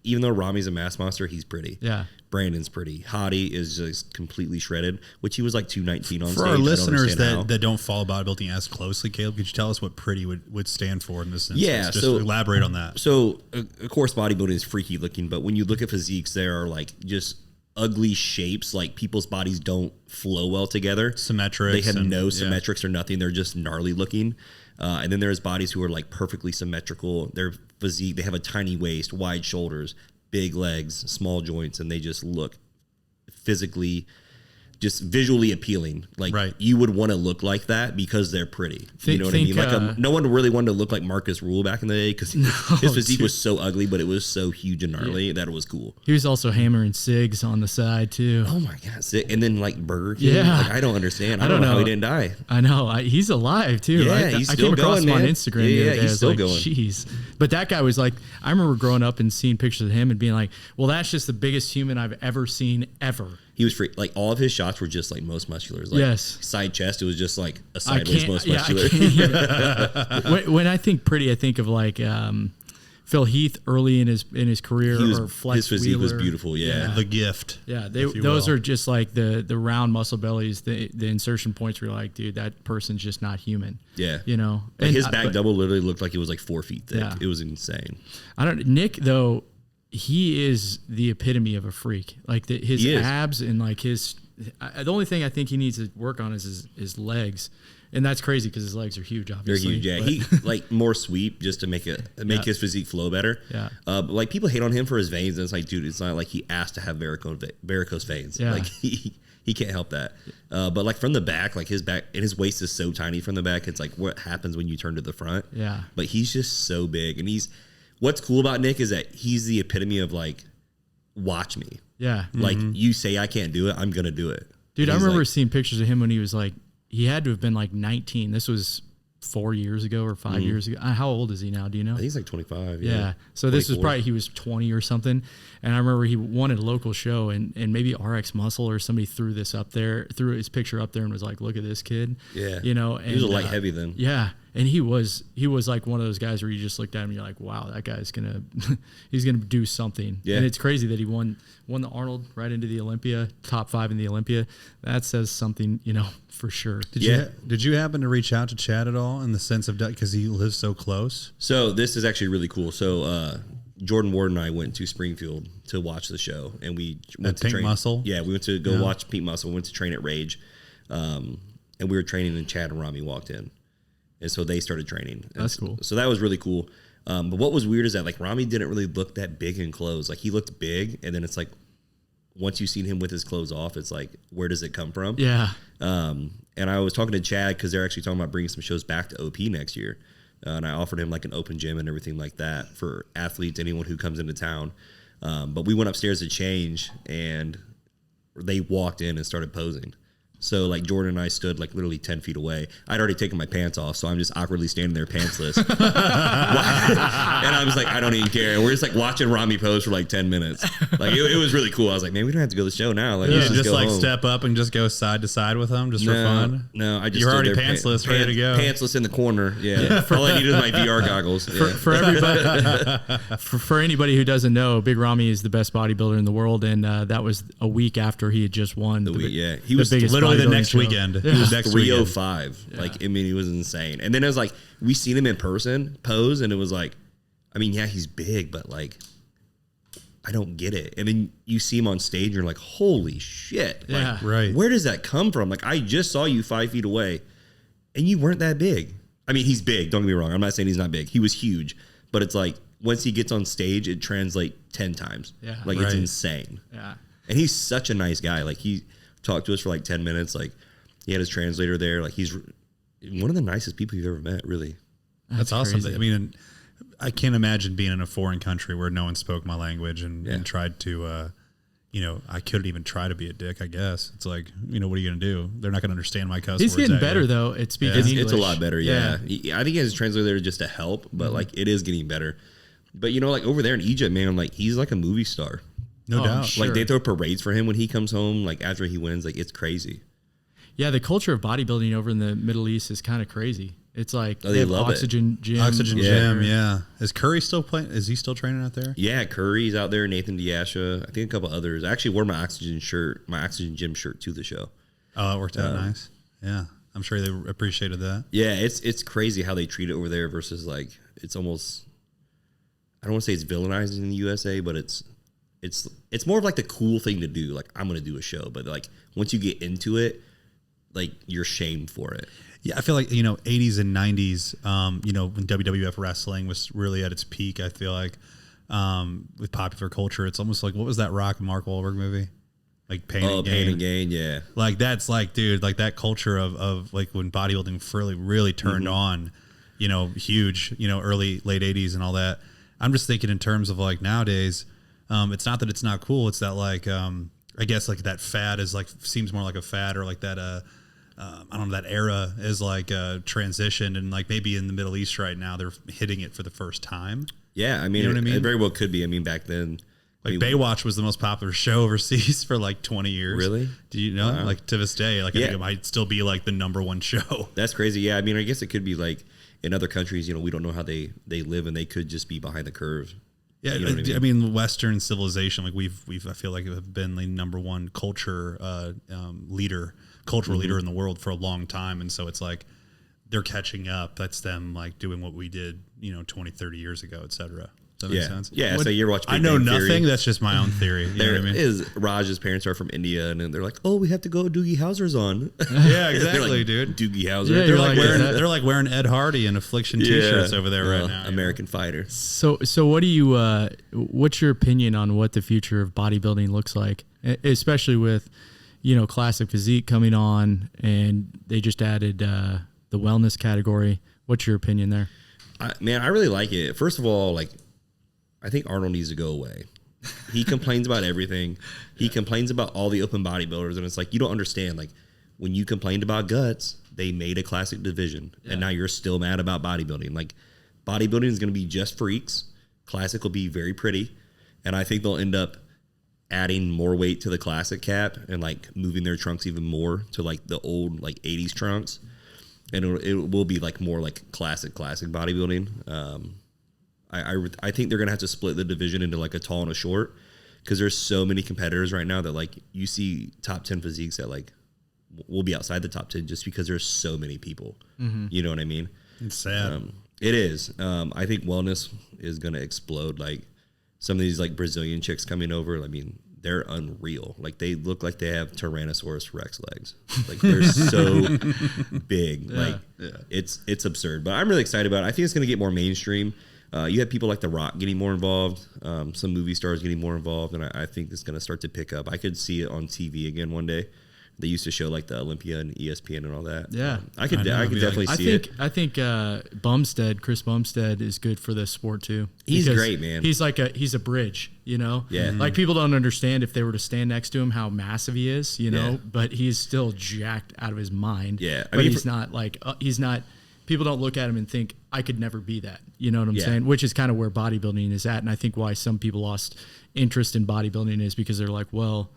even though Rami's a mass monster, he's pretty. Yeah. Brandon's pretty. Hottie is just completely shredded, which he was like 219 on stage. For our listeners that don't follow bodybuilding as closely, Caleb, could you tell us what pretty would stand for in this instance? Yeah, just so elaborate on that. So, of course, bodybuilding is freaky looking, but when you look at physiques, there are like just ugly shapes. Like people's bodies don't flow well together. Symmetrics. They have no symmetrics or nothing. They're just gnarly looking. And then there's bodies who are like perfectly symmetrical. Their physique, they have a tiny waist, wide shoulders, big legs, small joints, and they just look physically, just visually appealing. Like you would want to look like that because they're pretty. You know what I mean? Like no one really wanted to look like Marcus Rule back in the day because his physique was so ugly, but it was so huge and gnarly that it was cool. He was also hammering cigs on the side too. Oh my God. And then like Burger King. Yeah. Like, I don't understand. I don't know how he didn't die. I know. He's alive too. Yeah, I he's came still across going, him on man. Instagram. Yeah, the other day. he's still I was going. Jeez. But that guy was like, I remember growing up and seeing pictures of him and being like, well, that's just the biggest human I've ever seen ever. He was free. Like all of his shots were just like most musculars. Like yes. Side chest, it was just like a sideways most muscular. When I think pretty, I think of like Phil Heath early in his career, or Flex his physique was Wheeler. beautiful. Yeah. The gift. Yeah, those are just like the round muscle bellies, the insertion points where you're like, dude, that person's just not human. Yeah. You know? Like his back double literally looked like it was like 4 feet thick. Yeah. It was insane. Nick, though, he is the epitome of a freak. Like his abs and like his, the only thing I think he needs to work on is his legs. And that's crazy because his legs are huge, obviously. They're huge, yeah. He like more sweep just to make his physique flow better. Yeah. But like people hate on him for his veins, and it's like, dude, it's not like he asked to have varicose veins. Yeah. Like he can't help that. But like from the back, like his back and his waist is so tiny from the back. It's like what happens when you turn to the front. Yeah. But he's just so big, and what's cool about Nick is that he's the epitome of like, watch me. Yeah. Like you say I can't do it, I'm gonna do it. Dude, I remember seeing pictures of him when he was like, he had to have been like 19. This was 4 years ago or 5 years ago. How old is he now? Do you know? I think he's like 25. Yeah. So 24. This was probably, he was 20 or something. And I remember he won at a local show and maybe RX Muscle or somebody threw his picture up there and was like, look at this kid. Yeah. You know, and he was a light heavy then. Yeah. And he was like one of those guys where you just looked at him and you're like, wow, that guy's he's gonna do something. Yeah. And it's crazy that he won the Arnold right into the Olympia, top 5 in the Olympia. That says something, you know, for sure. Did you happen to reach out to Chad at all in the sense of because he lives so close? So this is actually really cool. So Jordan Ward and I went to Springfield to watch the show, and we went to Pink train. Muscle. Yeah, we went to go watch Pink Muscle. We went to train at Rage, and we were training, and Chad and Rami walked in, and so they started training. That's cool. So that was really cool. But what was weird is that like Rami didn't really look that big in clothes. Like he looked big, and then it's like once you seen him with his clothes off, it's like where does it come from? Yeah. And I was talking to Chad because they're actually talking about bringing some shows back to OP next year. And I offered him like an open gym and everything like that for athletes, anyone who comes into town. But we went upstairs to change, and they walked in and started posing. So like Jordan and I stood like literally 10 feet away. I'd already taken my pants off, so I'm just awkwardly standing there pantsless. And I was like, I don't even care. And we're just like watching Rami pose for like 10 minutes. Like it was really cool. I was like, man, we don't have to go to the show now. Like let's just go like home. Step up and just go side to side with them just for fun. No, I just You're stood already there pantsless, ready to go. Pantsless in the corner. Yeah. All I needed was my VR goggles. For everybody, for anybody who doesn't know, Big Rami is the best bodybuilder in the world, and that was a week after he had just won he was biggest literally the next show. weekend. He was next 305. Like, I mean, he was insane. And then it was like, we seen him in person pose, and it was like, I mean, yeah, he's big, but like, I don't get it. And then you see him on stage, and you're like, holy shit. Yeah. Like, Right. where does that come from? Like, I just saw you 5 feet away, and you weren't that big. I mean, he's big. Don't get me wrong. I'm not saying he's not big. He was huge. But it's like, once he gets on stage, it translates 10 times. Yeah. Like, it's insane. Yeah. And he's such a nice guy. Like, he talked to us for like 10 minutes. Like, he had his translator there. Like, he's one of the nicest people you've ever met, really. That's awesome. crazy. I mean, I can't imagine being in a foreign country where no one spoke my language and tried to, I couldn't even try to be a dick, I guess. It's like, what are you going to do? They're not going to understand my cuss He's words getting at better, you. though, at speaking It's English. a lot better, yeah. I think he has a translator there just to help, but like it is getting better. But like over there in Egypt, man, like he's like a movie star. No doubt. sure. Like they throw parades for him when he comes home, like after he wins, like it's crazy. Yeah, the culture of bodybuilding over in the Middle East is kind of crazy. It's like they they have love it. Oxygen Gym. Oxygen Yeah. Gym, yeah. Is Curry still playing? Is he still training out there? Yeah, Curry's out there, Nathan Diasha, I think a couple others. I actually wore my Oxygen Gym shirt to the show. Oh, it worked out nice. Yeah. I'm sure they appreciated that. Yeah, it's crazy how they treat it over there versus like it's almost, I don't want to say it's villainized in the USA, but it's more of like the cool thing to do. Like I'm gonna do a show, but like once you get into it, like you're shamed for it. Yeah, I feel like, 80s and 90s, when WWF wrestling was really at its peak, I feel like with popular culture, it's almost like, what was that Rock and Mark Wahlberg movie? Like Pain and Gain. Pain and Gain, yeah. Like that's like, dude, like that culture of like when bodybuilding really turned on, huge, early, late 80s and all that. I'm just thinking in terms of like nowadays, it's not that it's not cool. It's that like, I guess like that fad is like, seems more like a fad or like that, I don't know, that era is like transitioned and like maybe in the Middle East right now, they're hitting it for the first time. Yeah, I mean, You know what I mean? it very well could be. I mean, back then, Like Baywatch was the most popular show overseas for like 20 years. Really? Do you know? Wow. Like to this day, like I think it might still be like the #1 show. That's crazy. Yeah, I mean, I guess it could be like in other countries, we don't know how they live, and they could just be behind the curve. Yeah, You know what I mean, Western civilization, like we've I feel like have been the #1 culture cultural leader in the world for a long time, and so it's like they're catching up. That's them like doing what we did, 20, 30 years ago, et cetera. Does that make sense? Yeah, so you're watching I know nothing. That's just my own theory. You know what I mean? Raj's parents are from India, and they're like, oh, we have to go Doogie Howser's on. Yeah, exactly, like, dude. Doogie Howser. Yeah, They're like wearing Ed Hardy and Affliction t-shirts over there right now. American Fighter. So what do you? What's your opinion on what the future of bodybuilding looks like, especially with, classic physique coming on, and they just added the wellness category. What's your opinion there? Man, I really like it. First of all, like, I think Arnold needs to go away. He complains about everything. He complains about all the open bodybuilders, and it's like, you don't understand. Like, when you complained about guts, they made a classic division, and now you're still mad about bodybuilding. Like, bodybuilding is going to be just freaks. Classic will be very pretty, and I think they'll end up adding more weight to the classic cap and like moving their trunks even more to like the old like 80s trunks, and it will be like more like classic bodybuilding. I think they're gonna have to split the division into like a tall and a short, because there's so many competitors right now that like you see top 10 physiques that like will be outside the top 10 just because there's so many people. You know what I mean? It's sad. It is. I think wellness is gonna explode. Like some of these like Brazilian chicks coming over, I mean, they're unreal. Like they look like they have Tyrannosaurus Rex legs. Like they're so big. Like it's absurd. But I'm really excited about it. I think it's gonna get more mainstream. You have people like The Rock getting more involved, some movie stars getting more involved, and I think it's going to start to pick up. I could see it on TV again one day. They used to show like the Olympia and ESPN and all that. Yeah, I could definitely see it. I think Chris Bumstead is good for this sport too. He's great, man. He's a bridge, Yeah. Like people don't understand if they were to stand next to him how massive he is, but he's still jacked out of his mind. Yeah, but he's not. People don't look at him and think, I could never be that. You know what I'm saying? Which is kind of where bodybuilding is at. And I think why some people lost interest in bodybuilding is because they're like, well,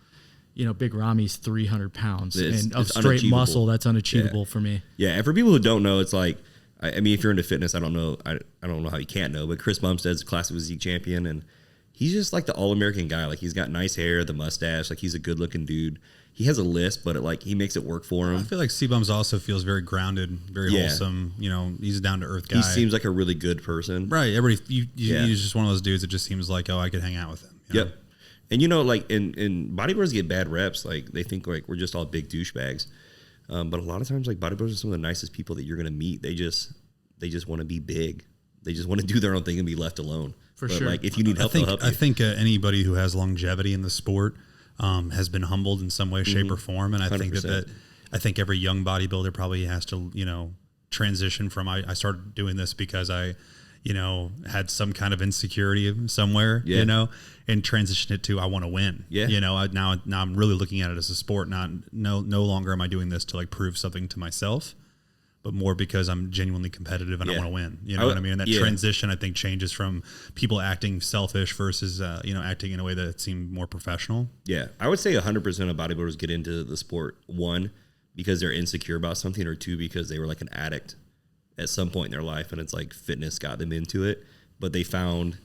Big Rami's 300 pounds and of straight muscle, that's unachievable for me. Yeah, and for people who don't know, it's like, I mean, if you're into fitness, I don't know how you can't know, but Chris Bumstead's classic physique champion, and he's just like the all-American guy. Like, he's got nice hair, the mustache, like he's a good-looking dude. He has a lisp, but he makes it work for him. I feel like C-Bums also feels very grounded, very wholesome. He's a down-to-earth guy. He seems like a really good person. Right. He's just one of those dudes that just seems like, I could hang out with him. Yep. And like, and bodybuilders get bad reps. Like, they think like we're just all big douchebags. But a lot of times, like, bodybuilders are some of the nicest people that you're going to meet. They just want to be big. They just want to do their own thing and be left alone. For sure. Like, if you need help, they'll help you. I think anybody who has longevity in the sport has been humbled in some way, shape, or form, and I 100%. Think I think every young bodybuilder probably has to transition from I started doing this because I had some kind of insecurity somewhere, and transition it to I want to win. Now I'm really looking at it as a sport. No longer am I doing this to like prove something to myself, but more because I'm genuinely competitive and I want to win. You know what I mean? And that transition, I think, changes from people acting selfish versus, acting in a way that seemed more professional. Yeah. I would say 100% of bodybuilders get into the sport, one, because they're insecure about something, or two, because they were like an addict at some point in their life, and it's like fitness got them into it, but they found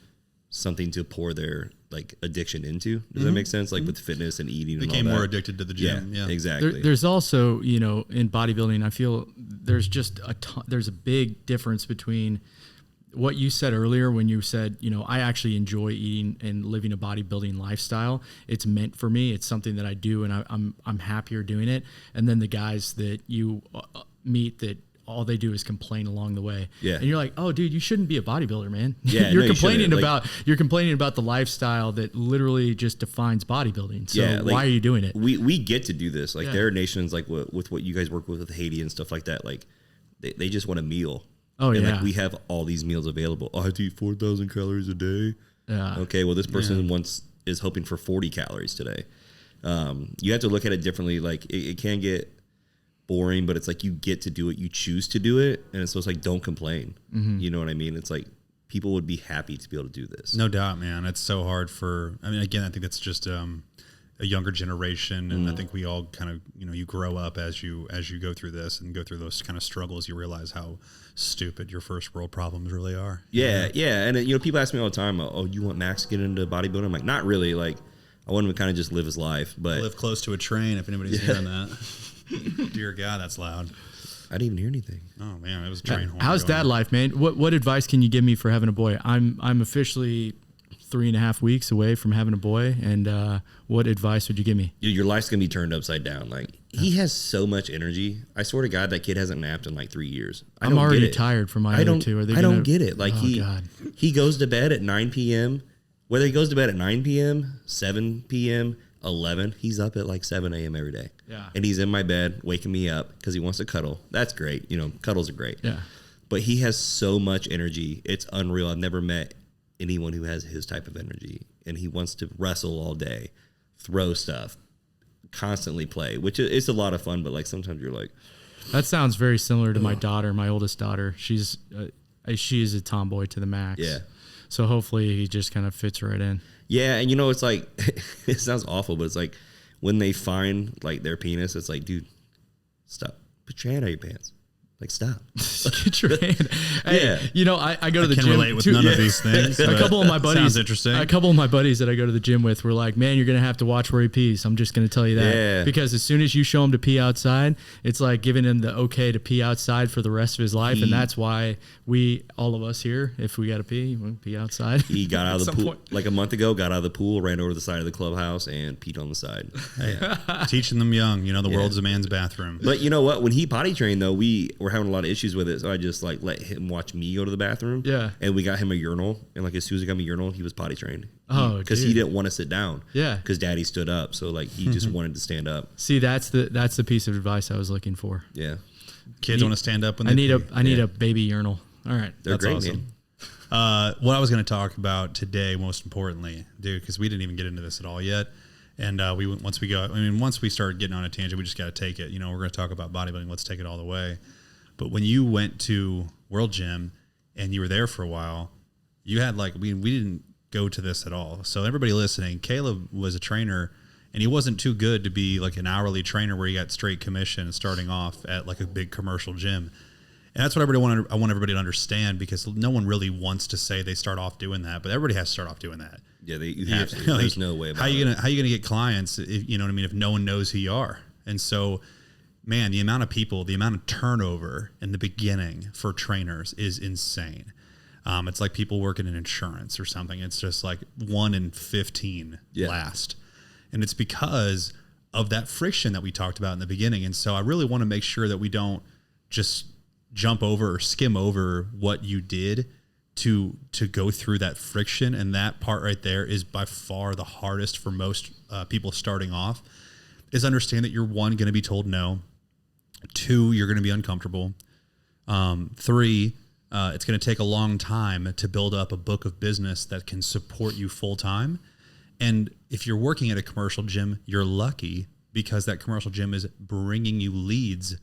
something to pour their like addiction into. Does that make sense? Like with fitness and eating, became more addicted to the gym. Yeah, exactly. There's also, in bodybuilding, I feel there's just there's a big difference between what you said earlier when you said, I actually enjoy eating and living a bodybuilding lifestyle. It's meant for me. It's something that I do, and I'm happier doing it. And then the guys that you meet that all they do is complain along the way. Yeah. And you're like, oh dude, you shouldn't be a bodybuilder, man. Yeah, you're complaining about the lifestyle that literally just defines bodybuilding. So why are you doing it? We get to do this. Like there are nations like with what you guys work with Haiti and stuff like that. Like they just want a meal. Oh, and like we have all these meals available. Oh, I have to eat 4,000 calories a day. Yeah. Okay, well this person is hoping for 40 calories today. You have to look at it differently. Like it can get boring, but it's like you get to do it, you choose to do it, and it's just like don't complain. You know what I mean? It's like people would be happy to be able to do this. No doubt, man. It's so hard for, I mean, again, I think that's just a younger generation. And I think we all kind of, you grow up as you go through this and go through those kind of struggles, you realize how stupid your first world problems really are. Yeah. Yeah. And people ask me all the time, oh, you want Max to get into bodybuilding? I'm like, not really. Like, I want him to kind of just live his life, but live close to a train. If anybody's hearing that, dear God, that's loud. I didn't even hear anything. Oh man, it was a train horn. How's dad life, man? What advice can you give me for having a boy? I'm officially 3.5 weeks away from having a boy, and what advice would you give me? Your life's gonna be turned upside down. Like, he has so much energy. I swear to God, that kid hasn't napped in like 3 years. I'm already tired from my other two. I don't get it. Like, he goes to bed at 9 p.m. Whether he goes to bed at 9 p.m., 7 p.m., 11, he's up at like 7 a.m. every day. Yeah. And he's in my bed waking me up because he wants to cuddle. That's great. Cuddles are great. Yeah. But he has so much energy. It's unreal. I've never met anyone who has his type of energy. And he wants to wrestle all day, throw stuff, constantly play, which is a lot of fun. But like sometimes you're like, that sounds very similar to my daughter, my oldest daughter. She is a tomboy to the max. Yeah. So hopefully he just kind of fits right in. Yeah, and it's like, it sounds awful, but it's like when they find like their penis, it's like, dude, stop. Put your hand out your pants. Like, stop. Get your hand. Hey, yeah. I go to the gym. I can relate with none of these things. A couple of my buddies. Sounds interesting. A couple of my buddies that I go to the gym with were like, man, you're going to have to watch where he pees. I'm just going to tell you that. Yeah. Because as soon as you show him to pee outside, it's like giving him the okay to pee outside for the rest of his life. And that's why all of us here, if we got to pee, we'll pee outside. He got out of the pool like a month ago, got out of the pool, ran over to the side of the clubhouse and peed on the side. Yeah. Teaching them young, the world's a man's bathroom. But you know what? When he potty trained, though, we were having a lot of issues with it. So I just like let him watch me go to the bathroom. Yeah. And we got him a urinal. And like as soon as he got me a urinal, he was potty trained. Because he didn't want to sit down. Yeah. Because daddy stood up. So like he just wanted to stand up. See, that's the piece of advice I was looking for. Yeah. Kids want to stand up when they I need a baby urinal. All right. They're great, awesome. Man. What I was going to talk about today, most importantly, dude, because we didn't even get into this at all yet. And once we started getting on a tangent, we just got to take it. We're going to talk about bodybuilding. Let's take it all the way. But when you went to World Gym and you were there for a while, you had we didn't go to this at all. So everybody listening, Caleb was a trainer, and he wasn't too good to be like an hourly trainer where he got straight commission starting off at like a big commercial gym. And that's what I want everybody to understand, because no one really wants to say they start off doing that, but everybody has to start off doing that. Yeah, you have to. There's no way about it. How you gonna get clients if if no one knows who you are? And so, man, the amount of people, the amount of turnover in the beginning for trainers is insane. It's like people working in insurance or something. It's just like 1 in 15 last. And it's because of that friction that we talked about in the beginning. And so I really want to make sure that we don't just jump over or skim over what you did to go through that friction. And that part right there is by far the hardest for most people starting off, is understand that you're, 1, going to be told no. 2, you're going to be uncomfortable. 3, it's going to take a long time to build up a book of business that can support you full time. And if you're working at a commercial gym, you're lucky, because that commercial gym is bringing you leads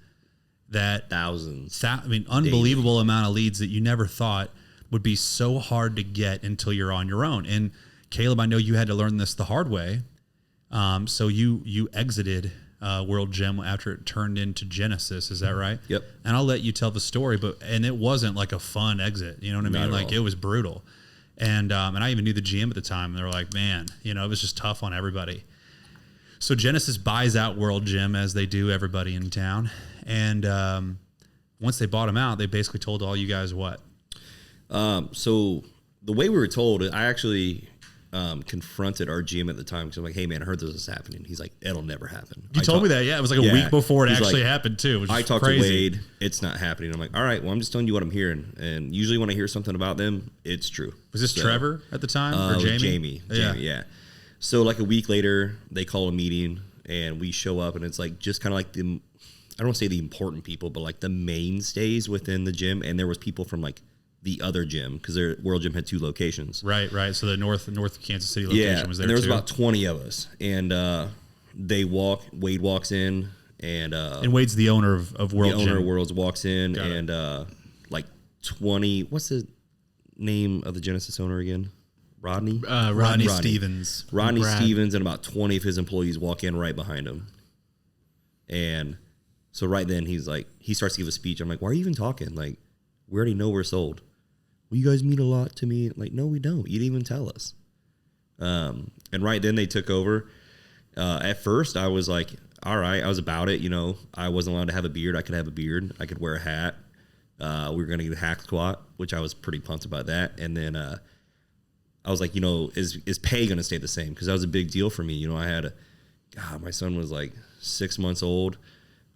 that thousands. Unbelievable daily amount of leads that you never thought would be so hard to get until you're on your own. And Caleb, I know you had to learn this the hard way. So you exited World Gym after it turned into Genesis. Is that right? Yep. And I'll let you tell the story, and it wasn't like a fun exit. You know what I mean? Like, it was brutal. And I even knew the GM at the time, and they were like, man, it was just tough on everybody. So Genesis buys out World Gym, as they do everybody in town. And once they bought them out, they basically told all you guys what? So the way we were told, I actually confronted our GM at the time, because I'm like, hey, man, I heard this is happening. He's like, it'll never happen. You told me that, yeah. It was like a week before it actually happened, too. I talked to Wade. It's not happening. I'm like, all right, well, I'm just telling you what I'm hearing. And usually when I hear something about them, it's true. Was this Trevor at the time, or Jamie? Jamie, yeah. So like a week later, they call a meeting, and we show up, and it's like just kind of like I don't want to say the important people, but like the mainstays within the gym. And there was people from like the other gym, because their World Gym had 2 locations. Right. So the North Kansas City location was there, and there was too. about 20 of us. And Wade walks in, and Wade's the owner of World Gym. The owner of Worlds walks in, and like 20, what's the name of the Genesis owner again? Rodney? Rodney Stevens. Rodney Stevens and about 20 of his employees walk in right behind him. And so right then he starts to give a speech. I'm like, why are you even talking? Like, we already know we're sold. Well, you guys mean a lot to me. Like, no, we don't. You didn't even tell us. And right then they took over. At first I was like, all right, I was about it. You know, I wasn't allowed to have a beard. I could have a beard. I could wear a hat. We were going to get a hack squat, which I was pretty pumped about that. And then, I was like, you know, is pay going to stay the same? Because that was a big deal for me. You know, my son was like 6 months old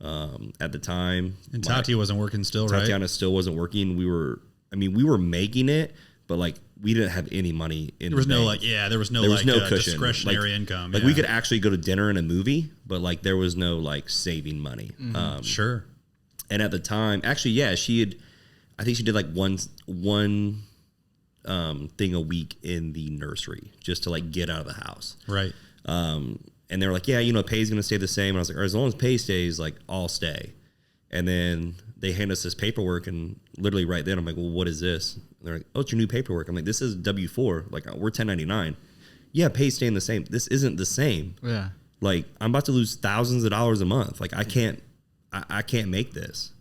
at the time. And Tati wasn't working still, right? Tatiana still wasn't working. We were making it, but like we didn't have any money in there was no cushion. Discretionary income. Like we could actually go to dinner and a movie, but like there was no like saving money. Sure. And at the time, actually, yeah, I think she did like one thing a week in the nursery just to like get out of the house. Right. And they were like, yeah, you know, pay's going to stay the same. And I was like, as long as pay stays, like I'll stay. And then they hand us this paperwork and literally right then I'm like, well, what is this? And they're like, oh, it's your new paperwork. I'm like, this is W-4. Like we're 1099. Yeah. Pay's staying the same. This isn't the same. Yeah. Like I'm about to lose thousands of dollars a month. Like I can't make this.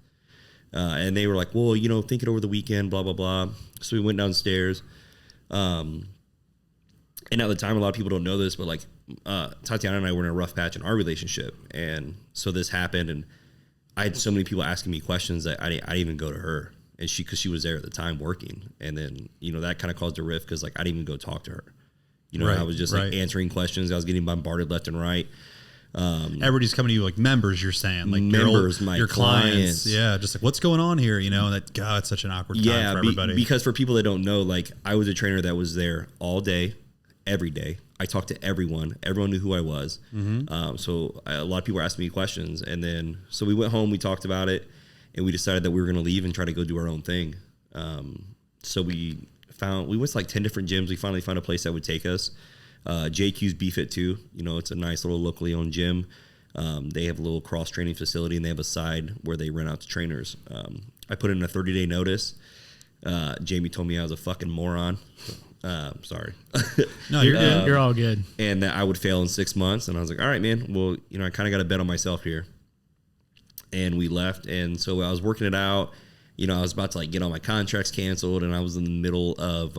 And they were like, well, you know, think it over the weekend, blah, blah, blah. So we went downstairs. And at the time, a lot of people don't know this, but like Tatiana and I were in a rough patch in our relationship. And so this happened. And I had so many people asking me questions that I didn't even go to her. And because she was there at the time working. And then, you know, that kind of caused a rift because like I didn't even go talk to her. You know, I was just like answering questions. I was getting bombarded left and right. Everybody's coming to you like members, you're saying, like members, your clients. Yeah, just like what's going on here, you know, and that God, it's such an awkward time for everybody. Because for people that don't know, like I was a trainer that was there all day, every day. I talked to everyone. Everyone knew who I was. So a lot of people were asking me questions, and then so we went home, we talked about it, and we decided that we were going to leave and try to go do our own thing. So we went to like 10 different gyms. We finally found a place that would take us. JQ's BFit 2, you know, it's a nice little locally owned gym. They have a little cross training facility and they have a side where they rent out to trainers. I put in a 30-day notice. Jamie told me I was a fucking moron. Sorry. No, you're all good. And that I would fail in 6 months. And I was like, all right, man, well, you know, I kind of got to bet on myself here. And we left. And so I was working it out. You know, I was about to like get all my contracts canceled, and I was in the middle of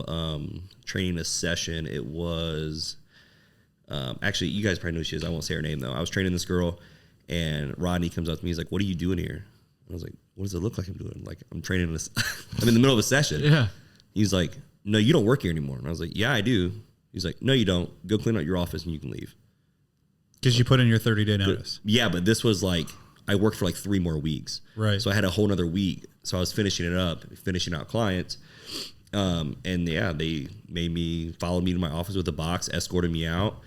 training a session. It was actually, you guys probably know who she is. I won't say her name though. I was training this girl, and Rodney comes up to me. He's like, "What are you doing here?" I was like, "What does it look like I'm doing?" Like, I'm training this. I'm in the middle of a session. Yeah. He's like, "No, you don't work here anymore." And I was like, "Yeah, I do." He's like, "No, you don't. Go clean out your office and you can leave." Because you put in your 30-day notice. But this was like I worked for like 3 more weeks. Right. So I had a whole nother week. So I was finishing it up, finishing out clients. And yeah, they followed me to my office with a box, escorted me out,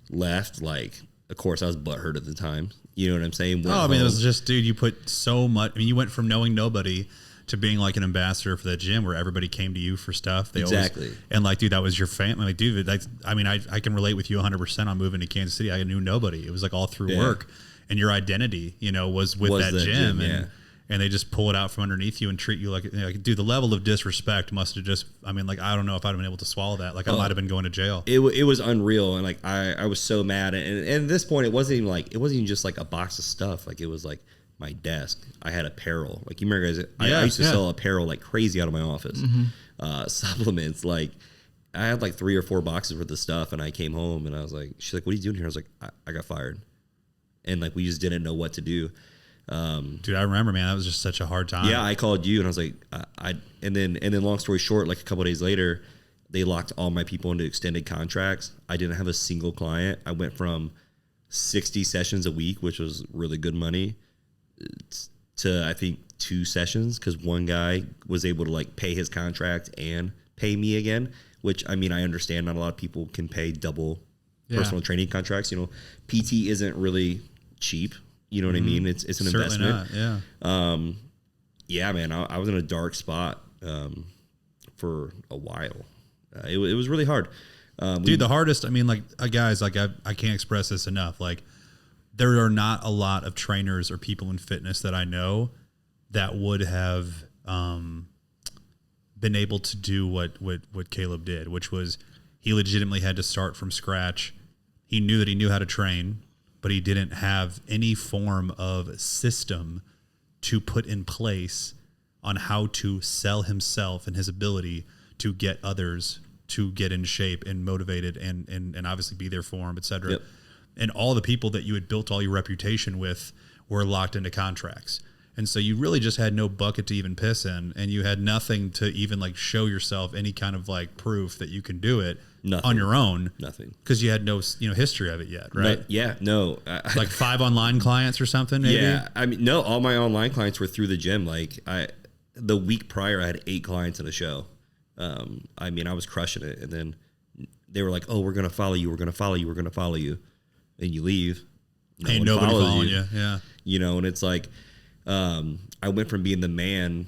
left. Like, of course, I was butthurt at the time. You know what I'm saying? I mean, it was just, dude, you put so much. I mean, you went from knowing nobody to being like an ambassador for the gym where everybody came to you for stuff. Exactly. And like, dude, that was your family. Like, dude, I can relate with you 100% on moving to Kansas City. I knew nobody. It was like all through work. And your identity, you know, was with that gym. And they just pull it out from underneath you and treat you like, dude, the level of disrespect must have just, I mean, like, I don't know if I'd have been able to swallow that. Like, I might have been going to jail. It was unreal. And like, I was so mad. And at this point, it wasn't even just like a box of stuff. Like, it was like my desk. I had apparel. Like, you remember, guys, I used to sell apparel like crazy out of my office. Supplements. Like, I had like 3 or 4 boxes worth of stuff. And I came home and I was like, she's like, what are you doing here? I was like, I got fired. And like, we just didn't know what to do. Dude, I remember, man, that was just such a hard time. Yeah, I called you and I was like, and then long story short, like a couple of days later, they locked all my people into extended contracts. I didn't have a single client. I went from 60 sessions a week, which was really good money, to I think 2 sessions because one guy was able to like pay his contract and pay me again, which I mean, I understand not a lot of people can pay double personal training contracts. You know, PT isn't really cheap. You know what I mean? It's an Certainly investment. Not, yeah. Yeah, man, I was in a dark spot for a while. It was really hard. Dude, the hardest, I mean, like, guys, like, I can't express this enough. Like, there are not a lot of trainers or people in fitness that I know that would have been able to do what Caleb did, which was he legitimately had to start from scratch. He knew that he knew how to train, but he didn't have any form of system to put in place on how to sell himself and his ability to get others to get in shape and motivated and obviously be there for him, et cetera. Yep. And all the people that you had built all your reputation with were locked into contracts. And so you really just had no bucket to even piss in, and you had nothing to even like show yourself any kind of like proof that you can do it on your own. Nothing. Because you had no, history of it yet, right? No. Like 5 online clients or something, maybe? Yeah. I mean, no, all my online clients were through the gym. Like the week prior, I had 8 clients in a show. I mean, I was crushing it. And then they were like, oh, we're going to follow you. We're going to follow you. We're going to follow you. And you leave. Ain't nobody following you. Yeah. And it's like, I went from being the man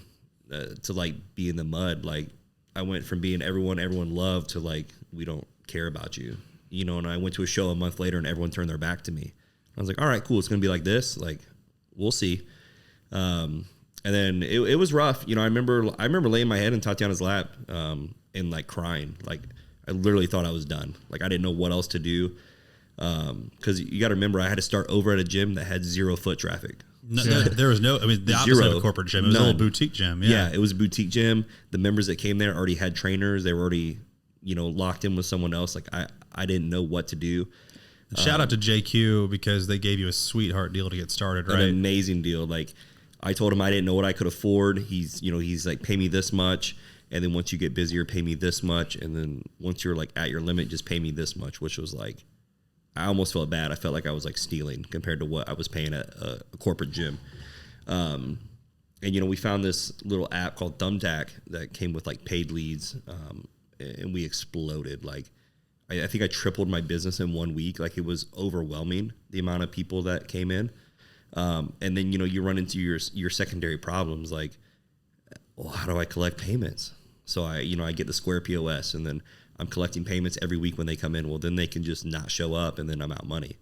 to like being the mud. Like I went from being everyone loved to like, we don't care about you, and I went to a show a month later and everyone turned their back to me. I was like, all right, cool. It's going to be like this. Like, we'll see. And then it was rough. I remember laying my head in Tatiana's lap, and like crying. Like I literally thought I was done. Like I didn't know what else to do. Cause you got to remember I had to start over at a gym that had 0 foot traffic. No, there was no, I mean, the opposite of a corporate gym. It was a little boutique gym. Yeah, it was a boutique gym. The members that came there already had trainers. They were already, locked in with someone else. Like I didn't know what to do. Shout out to JQ because they gave you a sweetheart deal to get started, right? An amazing deal. Like I told him I didn't know what I could afford. He's like, pay me this much. And then once you get busier, pay me this much. And then once you're like at your limit, just pay me this much, which was like, I almost felt bad. I felt like I was like stealing compared to what I was paying at a corporate gym. And, we found this little app called Thumbtack that came with like paid leads. And we exploded. Like, I think I tripled my business in 1 week. Like it was overwhelming, the amount of people that came in. And then, you run into your secondary problems. Like, well, how do I collect payments? So I get the Square POS, and then I'm collecting payments every week when they come in. Well, then they can just not show up, and then I'm out money.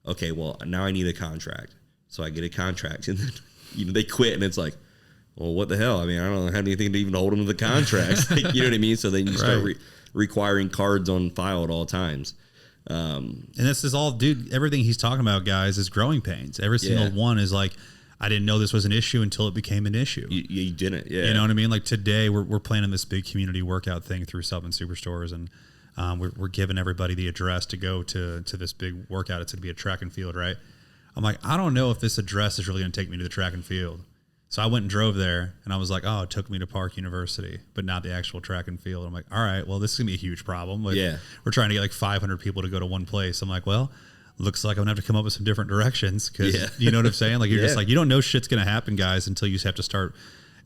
Okay, well, now I need a contract. So I get a contract, and then they quit, and it's like, well, what the hell? I mean, I don't have anything to even hold them to the contract. Like, you know what I mean? So then you start requiring cards on file at all times. And this is all, dude, everything he's talking about, guys, is growing pains. Every single one is like, I didn't know this was an issue until it became an issue. You didn't, yeah. You know what I mean? Like today, we're planning this big community workout thing through Supplement Superstores, and we're giving everybody the address to go to this big workout. It's going to be a track and field, right? I'm like, I don't know if this address is really going to take me to the track and field. So I went and drove there, and I was like, oh, it took me to Park University, but not the actual track and field. I'm like, all right, well, this is going to be a huge problem. Like, we're trying to get like 500 people to go to one place. I'm like, well, looks like I'm gonna have to come up with some different directions because you know what I'm saying? Like you're just like, you don't know shit's gonna happen, guys, until you have to start.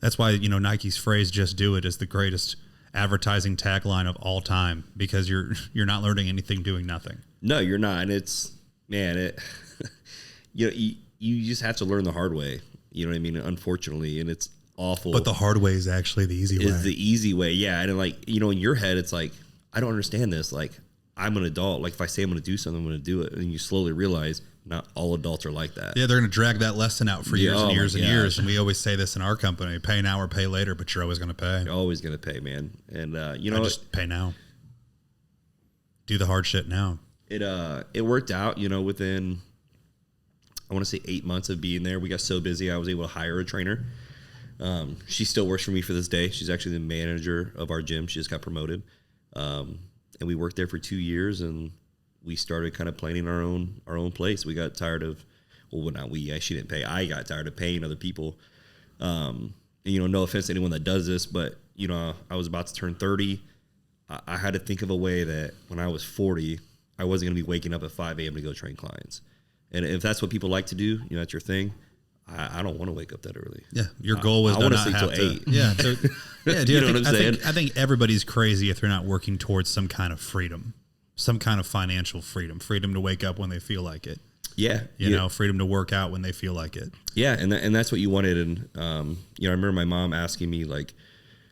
That's why, Nike's phrase, just do it, is the greatest advertising tagline of all time, because you're not learning anything doing nothing. No, you're not. And it's, man, you just have to learn the hard way. You know what I mean? Unfortunately, and it's awful. But the hard way is actually the easy way. Is the easy way, yeah. And like, in your head, it's like, I don't understand this. Like, I'm an adult. Like if I say I'm going to do something, I'm going to do it. And you slowly realize not all adults are like that. Yeah, they're going to drag that lesson out for years and years and years. And we always say this in our company: pay now or pay later, but you're always going to pay. You're always going to pay, man. And just pay now. Do the hard shit now. It worked out. Within, I want to say 8 months of being there, we got so busy I was able to hire a trainer. She still works for me for this day. She's actually the manager of our gym. She just got promoted. And we worked there for 2 years, and we started kind of planning our own place. We got tired of, well, not we. She didn't pay. I got tired of paying other people. And, no offense to anyone that does this, but I was about to turn 30. I had to think of a way that when I was 40, I wasn't going to be waking up at 5 a.m. to go train clients. And if that's what people like to do, that's your thing. I don't want to wake up that early. Yeah, your goal was to not sleep have till 8. 8. Yeah, dude. You know what I'm saying? I think everybody's crazy if they're not working towards some kind of freedom, some kind of financial freedom to wake up when they feel like it. Yeah, freedom to work out when they feel like it. Yeah, and that's what you wanted. And I remember my mom asking me, like,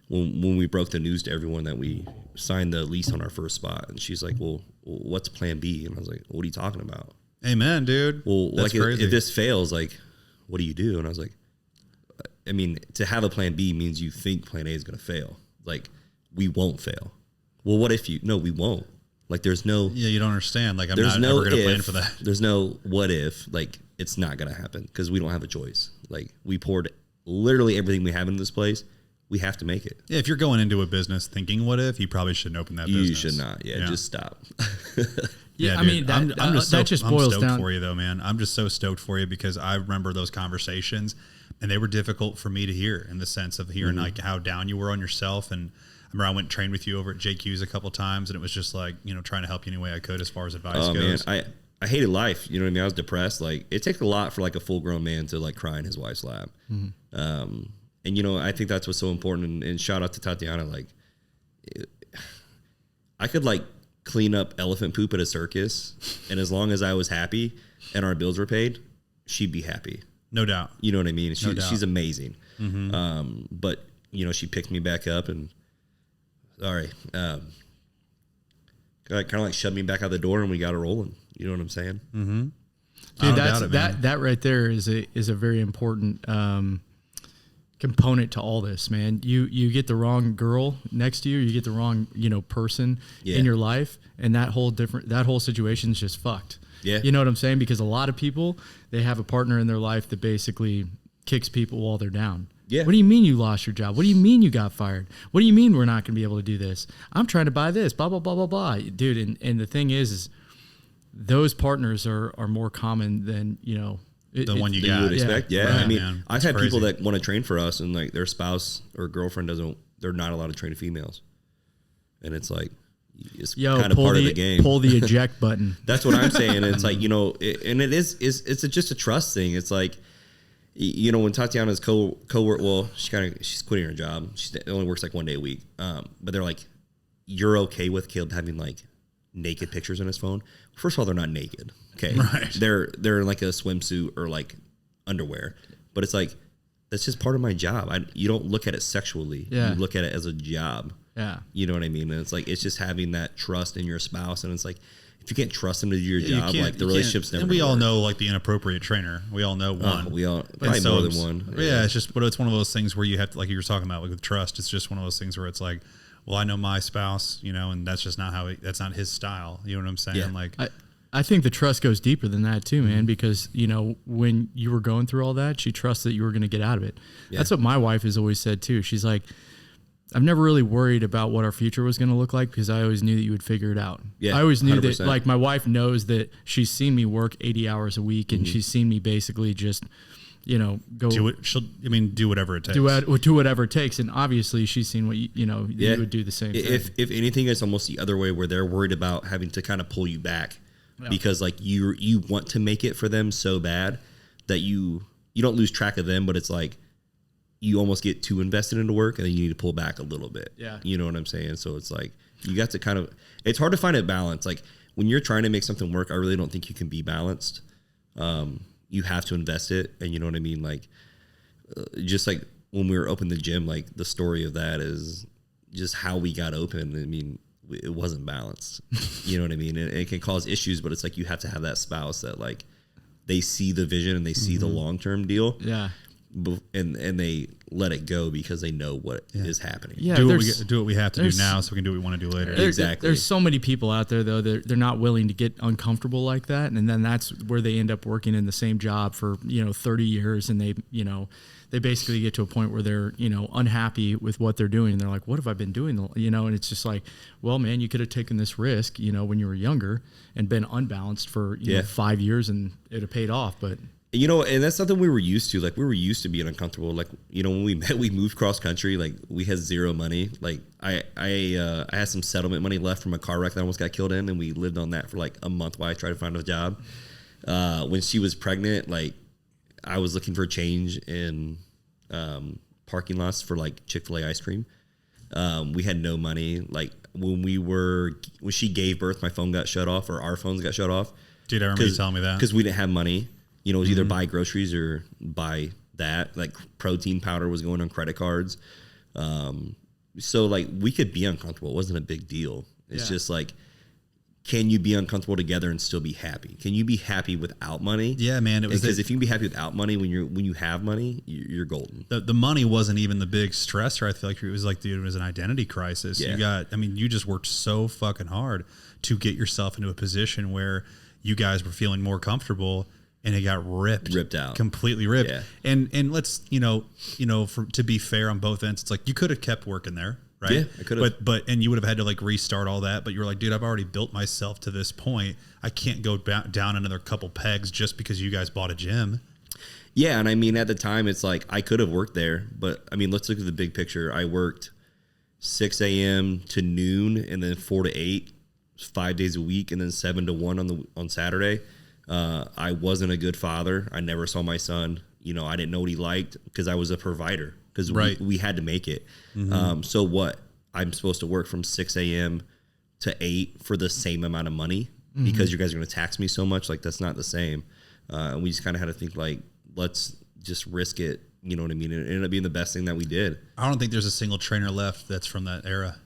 when we broke the news to everyone that we signed the lease on our first spot, and she's like, "Well, what's Plan B?" And I was like, "What are you talking about?" Amen, dude. Well, that's like crazy. If this fails, like, what do you do? And I was like, I mean, to have a Plan B means you think Plan A is going to fail. Like, we won't fail. Well, what if no, we won't. Like, there's no. Yeah, you don't understand. Like, I'm not ever going to plan for that. There's no what if. Like, it's not going to happen because we don't have a choice. Like, we poured literally everything we have into this place. We have to make it. Yeah, if you're going into a business thinking what if, you probably shouldn't open that business. You should not. Yeah, just stop. Yeah, I dude, mean, I'm just that just boils stoked down for you though, man. I'm just so stoked for you because I remember those conversations, and they were difficult for me to hear in the sense of hearing like how down you were on yourself. And I remember I went and trained with you over at JQ's a couple of times, and it was just like, you know, trying to help you any way I could as far as advice goes. Man, I hated life. You know what I mean? I was depressed. Like, it takes a lot for like a full grown man to like cry in his wife's lap. And, you know, I think that's what's so important. And shout out to Tatiana. Like, I could like clean up elephant poop at a circus, and as long as I was happy and our bills were paid, she'd be happy. No doubt. You know what I mean? No doubt. She's amazing. But, you know, she picked me back up and, kind of like shoved me back out the door, and we got it rolling. You know what I'm saying? Mm-hmm. Dude, that right there is a very important component to all this, man. You get the wrong girl next to you, you get the wrong, you know, person in your life, and that whole situation is just fucked. Yeah. You know what I'm saying? Because a lot of people, they have a partner in their life that basically kicks people while they're down. Yeah. What do you mean you lost your job? What do you mean you got fired? What do you mean we're not going to be able to do this? I'm trying to buy this, blah, blah, blah, blah, blah. Dude, and the thing is those partners are more common than, you know, the one you that you would expect. Yeah. Right, I mean, man. I've had crazy. people that want to train for us, and like their spouse or girlfriend they're not allowed to train females. And it's like, it's kind of part of the game. Pull the eject button. That's what I'm saying. It's like, you know, and it's just a trust thing. It's like, you know, when Tatiana's co-work, well, she's quitting her job. She only works like 1 day a week. But they're like, you're okay with Caleb having like naked pictures on his phone? First of all, they're not naked. Okay. Right. They're in like a swimsuit or like underwear, but it's like, that's just part of my job. You don't look at it sexually. Yeah. You look at it as a job. Yeah. You know what I mean? And it's like, it's just having that trust in your spouse. And it's like, if you can't trust them to do your job, like the relationship's never. And we all work. know like the inappropriate trainer. We all know one. We all probably more than one. Yeah, it's just, but it's one of those things where you have to, like you were talking about, like with trust. It's just one of those things where it's like, well, I know my spouse, you know, and that's just not that's not his style. You know what I'm saying? Yeah. Like, I think the trust goes deeper than that too, man, because, you know, when you were going through all that, she trusted that you were going to get out of it. Yeah. That's what my wife has always said too. She's like, I've never really worried about what our future was going to look like because I always knew that you would figure it out. Yeah, I always knew 100%. that, like, my wife knows that she's seen me work 80 hours a week and she's seen me basically just, you know, go do whatever it takes. Do whatever it takes. And obviously she's seen what, you know, you would do the same thing. If anything, it's almost the other way where they're worried about having to kind of pull you back because like you want to make it for them so bad that you don't lose track of them, but it's like, you almost get too invested into work and then you need to pull back a little bit. Yeah. You know what I'm saying? So it's like, you got to kind of, it's hard to find a balance. Like when you're trying to make something work, I really don't think you can be balanced. You have to invest it. And you know what I mean? Like, just like when we were open the gym, like the story of that is just how we got open. I mean, it wasn't balanced. You know what I mean? It can cause issues, but it's like, you have to have that spouse that like, they see the vision and they see the long-term deal. Yeah. And they let it go because they know what is happening. Yeah, do what we have to do now so we can do what we want to do later. Exactly. There's so many people out there though that they're not willing to get uncomfortable like that, and then that's where they end up working in the same job for 30 years, and they basically get to a point where they're unhappy with what they're doing, and they're like, what have I been doing? And it's just like, well, man, you could have taken this risk when you were younger and been unbalanced for 5 years and it'd have paid off, but. And that's something we were used to. Like, we were used to being uncomfortable. Like, when we met, we moved cross country. Like, we had zero money. Like, I had some settlement money left from a car wreck that I almost got killed in, and we lived on that for like a month while I tried to find a job. When she was pregnant, like, I was looking for a change in parking lots for like Chick-fil-A ice cream. We had no money. Like, when she gave birth, my phone got shut off, or our phones got shut off. Dude, I remember you telling me that. Because we didn't have money. It was either buy groceries or buy that. Like, protein powder was going on credit cards. So, like, we could be uncomfortable. It wasn't a big deal. It's just, like, can you be uncomfortable together and still be happy? Can you be happy without money? Yeah, man. It was because if you can be happy without money, when you have money, you're golden. The money wasn't even the big stressor. I feel like it was like, dude, it was an identity crisis. Yeah. You just worked so fucking hard to get yourself into a position where you guys were feeling more comfortable, and it got ripped out, completely ripped. Yeah. And let's, to be fair on both ends, it's like you could have kept working there. Right? Yeah, I could have. But you would have had to like restart all that. But you were like, dude, I've already built myself to this point. I can't go down another couple pegs just because you guys bought a gym. Yeah, and I mean, at the time, it's like I could have worked there, but I mean, let's look at the big picture. I worked 6 a.m. to noon, and then 4 to 8, 5 days a week, and then 7 to 1 on Saturday. I wasn't a good father. I never saw my son. I didn't know what he liked because I was a provider. Because we had to make it. Mm-hmm. So what? I'm supposed to work from 6 a.m. to 8 for the same amount of money because you guys are going to tax me so much? Like, that's not the same. And we just kind of had to think, like, let's just risk it. You know what I mean? It ended up being the best thing that we did. I don't think there's a single trainer left that's from that era.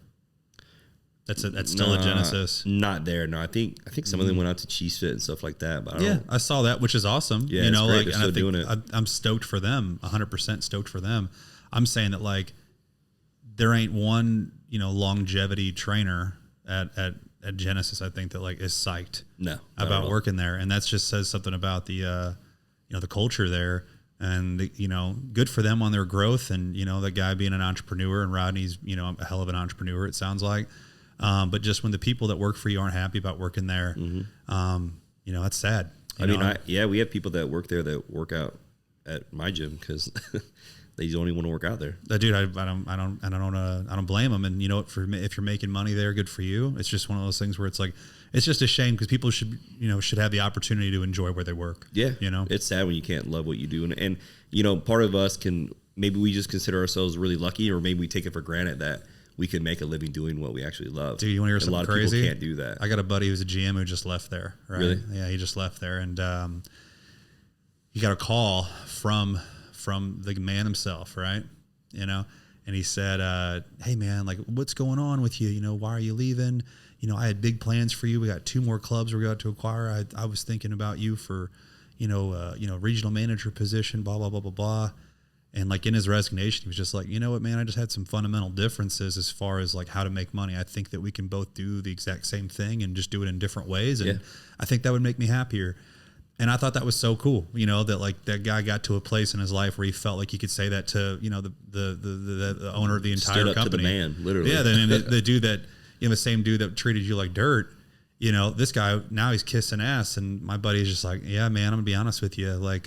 That's still a Genesis. Not there. No, I think some of them went out to Cheese Fit and stuff like that. But I saw that, which is awesome. Yeah, it's great. They're still doing it. I'm stoked for them. 100% stoked for them. I'm saying that like there ain't one longevity trainer at Genesis, I think, that like is psyched about working there, and that just says something about the the culture there, and good for them on their growth, and the guy being an entrepreneur, and Rodney's a hell of an entrepreneur, it sounds like, but just when the people that work for you aren't happy about working there, that's sad. We have people that work there that work out at my gym because they don't even want to work out there. Dude, I don't blame them. And if you're making money there, good for you. It's just one of those things where it's like, it's just a shame because people should have the opportunity to enjoy where they work. Yeah. It's sad when you can't love what you do. And part of us maybe we just consider ourselves really lucky, or maybe we take it for granted that we can make a living doing what we actually love. Dude, you want to hear something crazy? A lot of people can't do that. I got a buddy who's a GM who just left there. Right? Really? Yeah, he just left there. And he got a call from the man himself, right? And he said, hey man, like, what's going on with you? Why are you leaving? I had big plans for you. We got 2 more clubs we're about to acquire. I was thinking about you for, regional manager position, blah, blah, blah, blah, blah. And like in his resignation, he was just like, you know what, man, I just had some fundamental differences as far as like how to make money. I think that we can both do the exact same thing and just do it in different ways. And I think that would make me happier. And I thought that was so cool, that like that guy got to a place in his life where he felt like he could say that to, the owner of the entire Stood up company. To the man, literally. Yeah. Then the dude that, the same dude that treated you like dirt, this guy, now he's kissing ass. And my buddy is just like, yeah, man, I'm gonna be honest with you. Like,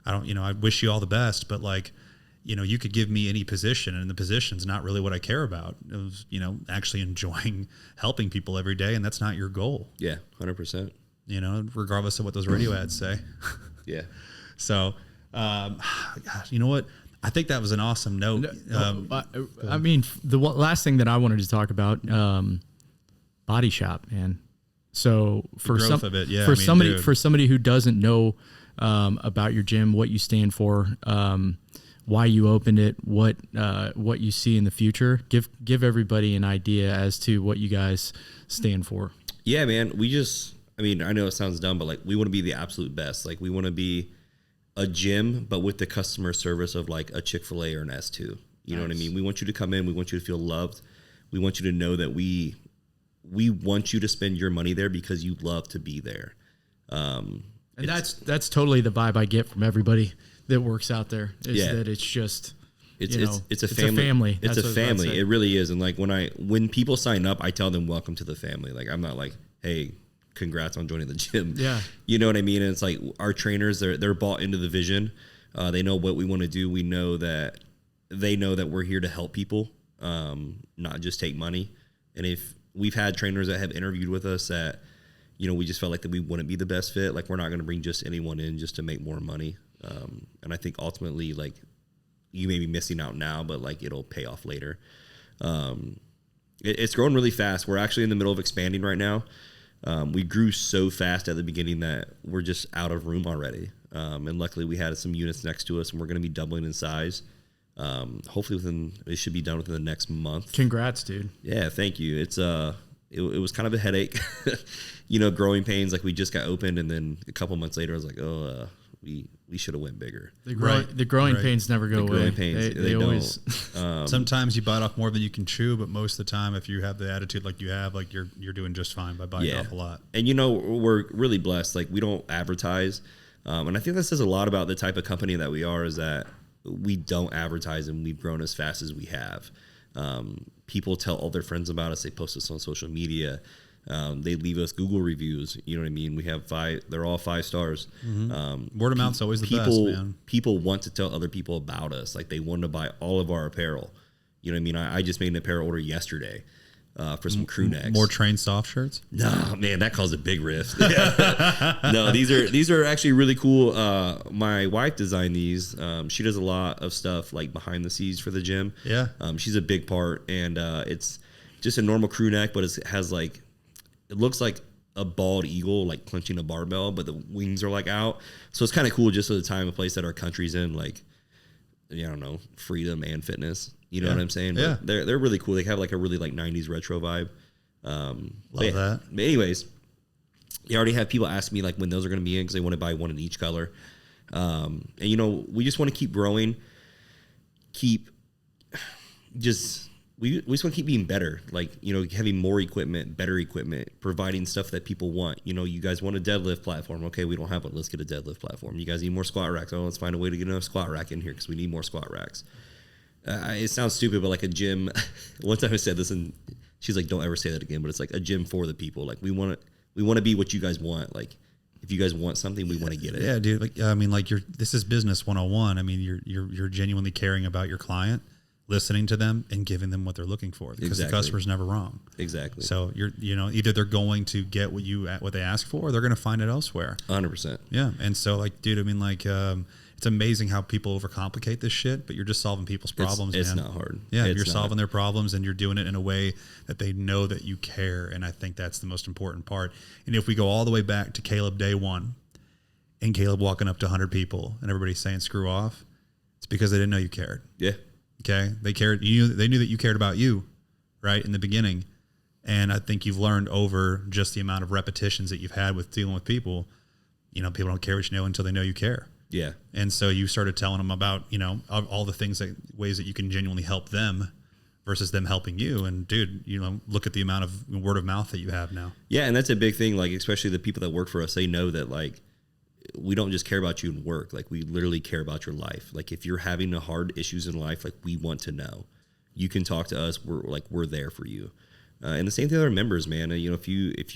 I wish you all the best, but like, you could give me any position, and the position's not really what I care about. It was, actually enjoying helping people every day. And that's not your goal. Yeah. 100%. Regardless of what those radio ads say. Yeah. So, gosh, you know what? I think that was an awesome note. The last thing that I wanted to talk about, Bodyshop, man. So for somebody who doesn't know about your gym, what you stand for, why you opened it, what you see in the future, give everybody an idea as to what you guys stand for. Yeah, man. I know it sounds dumb, but like we want to be the absolute best. Like we want to be a gym, but with the customer service of like a Chick-fil-A or an S2. You know what I mean? We want you to come in. We want you to feel loved. We want you to know that we want you to spend your money there because you love to be there. And that's totally the vibe I get from everybody that works out there. That it's just it's a family. It's a family. It really is. And like when people sign up, I tell them welcome to the family. Like I'm not like, hey, congrats on joining the gym. Yeah. You know what I mean? And it's like our trainers, they're bought into the vision. They know what we want to do. They know that we're here to help people, not just take money. And if we've had trainers that have interviewed with us that, we just felt like that we wouldn't be the best fit. Like we're not going to bring just anyone in just to make more money. And I think ultimately, like you may be missing out now, but like it'll pay off later. It's growing really fast. We're actually in the middle of expanding right now. We grew so fast at the beginning that we're just out of room already. And luckily we had some units next to us, and we're going to be doubling in size. Hopefully it should be done within the next month. Congrats, dude. Yeah. Thank you. It's it was kind of a headache, growing pains. Like we just got opened, and then a couple months later, I was like, oh, we should have went bigger. The growing pains never go away. Growing pains, they always. Sometimes you bite off more than you can chew, but most of the time, if you have the attitude like you have, like you're doing just fine by biting off a lot. And we're really blessed. Like we don't advertise, and I think that says a lot about the type of company that we are. Is that we don't advertise, and we've grown as fast as we have. People tell all their friends about us. They post us on social media. They leave us Google reviews. You know what I mean? We have 5. They're all 5 stars. Mm-hmm. Word of mouth's always the best, man. People want to tell other people about us. Like they want to buy all of our apparel. You know what I mean? I just made an apparel order yesterday for some crew necks. More train soft shirts? No, man, that caused a big rift. No, these are actually really cool. My wife designed these. She does a lot of stuff like behind the scenes for the gym. Yeah. She's a big part, and it's just a normal crew neck, but it has like, it looks like a bald eagle, like clenching a barbell, but the wings are like out. So it's kind of cool just for the time and place that our country's in, like, I don't know, freedom and fitness. You know what I'm saying? Yeah. But they're really cool. They have like a really like 90s retro vibe. Love that. But anyways, you already have people ask me like when those are going to be in because they want to buy one in each color. And we just want to keep growing, we just want to keep being better, like, having more equipment, better equipment, providing stuff that people want. You guys want a deadlift platform. Okay, we don't have one. Let's get a deadlift platform. You guys need more squat racks. Oh, let's find a way to get another squat rack in here because we need more squat racks. It sounds stupid, but like a gym, one time I said this and she's like, don't ever say that again, but it's like a gym for the people. Like we want to be what you guys want. Like if you guys want something, we want to get it. Yeah, dude. Like, I mean, like this is business 101. I mean, you're genuinely caring about your client, listening to them and giving them what they're looking for because the customer's never wrong. Exactly. So either they're going to get what they ask for or they're going to find it elsewhere. 100%. Yeah. And so like, dude, I mean, like, it's amazing how people overcomplicate this shit, but you're just solving people's problems, it's man. Not hard. Yeah. You're solving their problems and you're doing it in a way that they know that you care. And I think that's the most important part. And if we go all the way back to Caleb day one and Caleb walking up to 100 people and everybody saying screw off, it's because they didn't know you cared. Yeah. Okay. They cared. They knew that you cared about you, right, in the beginning. And I think you've learned over just the amount of repetitions that you've had with dealing with people, people don't care what you know until they know you care. Yeah. And so you started telling them about, all the ways that you can genuinely help them versus them helping you. And dude, look at the amount of word of mouth that you have now. Yeah. And that's a big thing. Like, especially the people that work for us, they know that like, we don't just care about you in work. Like we literally care about your life. Like if you're having hard issues in life, like we want to know. You can talk to us. We're there for you. And the same thing with our members, man. If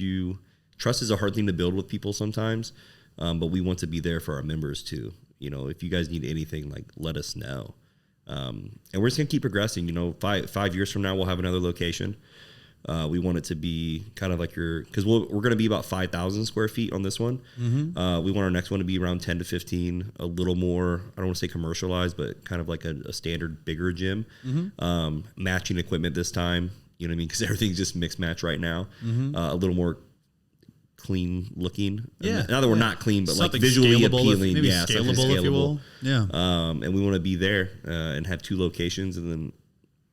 you trust is a hard thing to build with people sometimes, but we want to be there for our members too. If you guys need anything, like let us know. And we're just gonna keep progressing. 5 years from now, we'll have another location. We want it to be kind of like because we're going to be about 5,000 square feet on this one. Mm-hmm. We want our next one to be around 10 to 15, a little more, I don't want to say commercialized, but kind of like a standard bigger gym. Mm-hmm. Matching equipment this time, you know what I mean? Because everything's just mixed match right now. Mm-hmm. A little more clean looking. Yeah. Now that we're not clean, but something like visually appealing. Maybe Yeah, scalable, if you will. Yeah. And we want to be there and have 2 locations. And then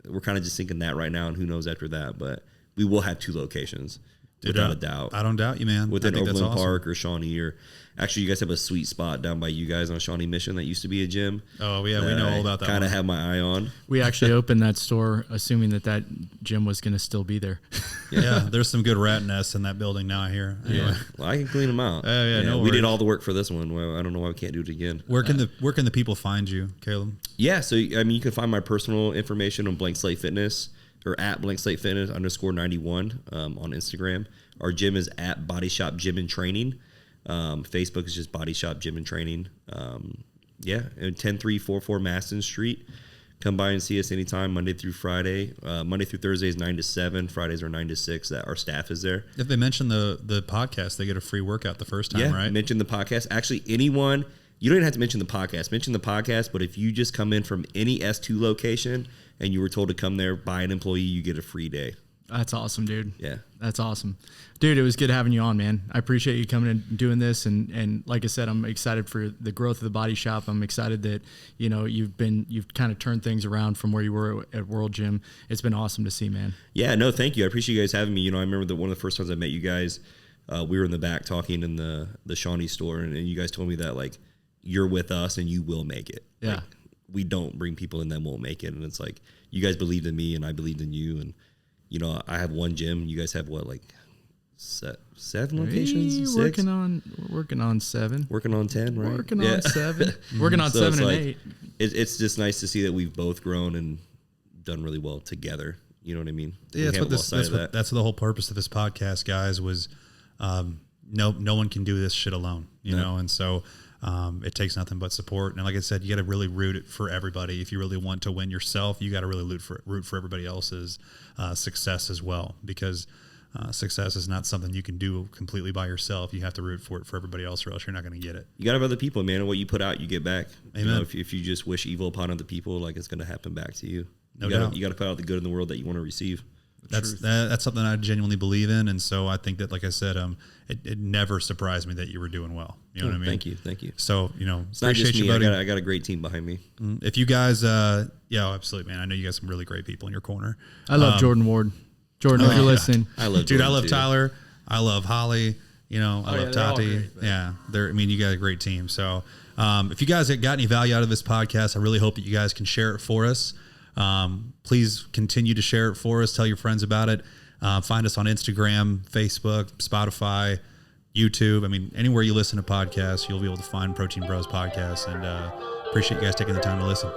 we're kind of just thinking that right now, and who knows after that. But we will have 2 locations, without a doubt. I don't doubt you, man. Within Overland awesome. Park or Shawnee, or actually, you guys have a sweet spot down by you guys on Shawnee Mission that used to be a gym. Oh yeah, we know all about that. Kind of have my eye on. We actually opened that store assuming that gym was going to still be there. Yeah, there's some good rat nests in that building now. I hear. Anyway. Yeah, well, I can clean them out. No we worries. did all the work for this one. Well, I don't know why we can't do it again. Where can the people find you, Caleb? Yeah, so I mean, you can find my personal information on Blank Slate Fitness. Or at Blank Slate Fitness _91 on Instagram. Our gym is at Bodyshop Gym and Training. Facebook is just Bodyshop Gym and Training. And 10344 Maston Street. Come by and see us anytime, Monday through Friday. Monday through Thursday is 9 to 7. Fridays are 9 to 6. That our staff is there. If they mention the podcast, they get a free workout the first time, right? Mention the podcast. Actually, anyone, you don't even have to mention the podcast. Mention the podcast, but if you just come in from any S2 location and you were told to come there by an employee, you get a free day. That's awesome, dude. Yeah. That's awesome. Dude, it was good having you on, man. I appreciate you coming and doing this. And like I said, I'm excited for the growth of the Body Shop. I'm excited that, you know, you've kind of turned things around from where you were at World Gym. It's been awesome to see, man. Yeah, no, thank you. I appreciate you guys having me. You know, I remember that one of the first times I met you guys, we were in the back talking in the Shawnee store, and you guys told me that, like, you're with us and you will make it. Yeah. Like, we don't bring people in that won't make it. And it's like, you guys believed in me and I believed in you. And, you know, I have one gym. You guys have what, like 7 locations? We're working on 7. Working on 10, right? Working on 7. Working on So 7 it's and like, 8. It's just nice to see that we've both grown and done really well together. You know what I mean? Yeah, that's the whole purpose of this podcast, guys, was no one can do this shit alone, you know? And so it takes nothing but support. And like I said, you got to really root it for everybody. If you really want to win yourself, you got to really root for everybody else's success as well, because success is not something you can do completely by yourself. You have to root for it for everybody else, or else you're not going to get it. You got to have other people, man. And what you put out, you get back. Amen. You know, if you just wish evil upon other people, like, it's going to happen back to you. No doubt. You got to put out the good in the world that you want to receive. That's something I genuinely believe in, and so I think that, like I said, it never surprised me that you were doing well. You know what I mean? Thank you. So, you know, it's not just me. I got a great team behind me. If you guys, yeah, absolutely, man. I know you got some really great people in your corner. I love Jordan Ward. Jordan, if you're listening, I love dude. Jordan I love too. Tyler. I love Holly. You know, I love Tati. Great, yeah, I mean, you got a great team. So, if you guys got any value out of this podcast, I really hope that you guys can share it for us. Please continue to share it for us. Tell your friends about it. Find us on Instagram, Facebook, Spotify, YouTube. I mean, anywhere you listen to podcasts, you'll be able to find Protein Bros podcast. And appreciate you guys taking the time to listen.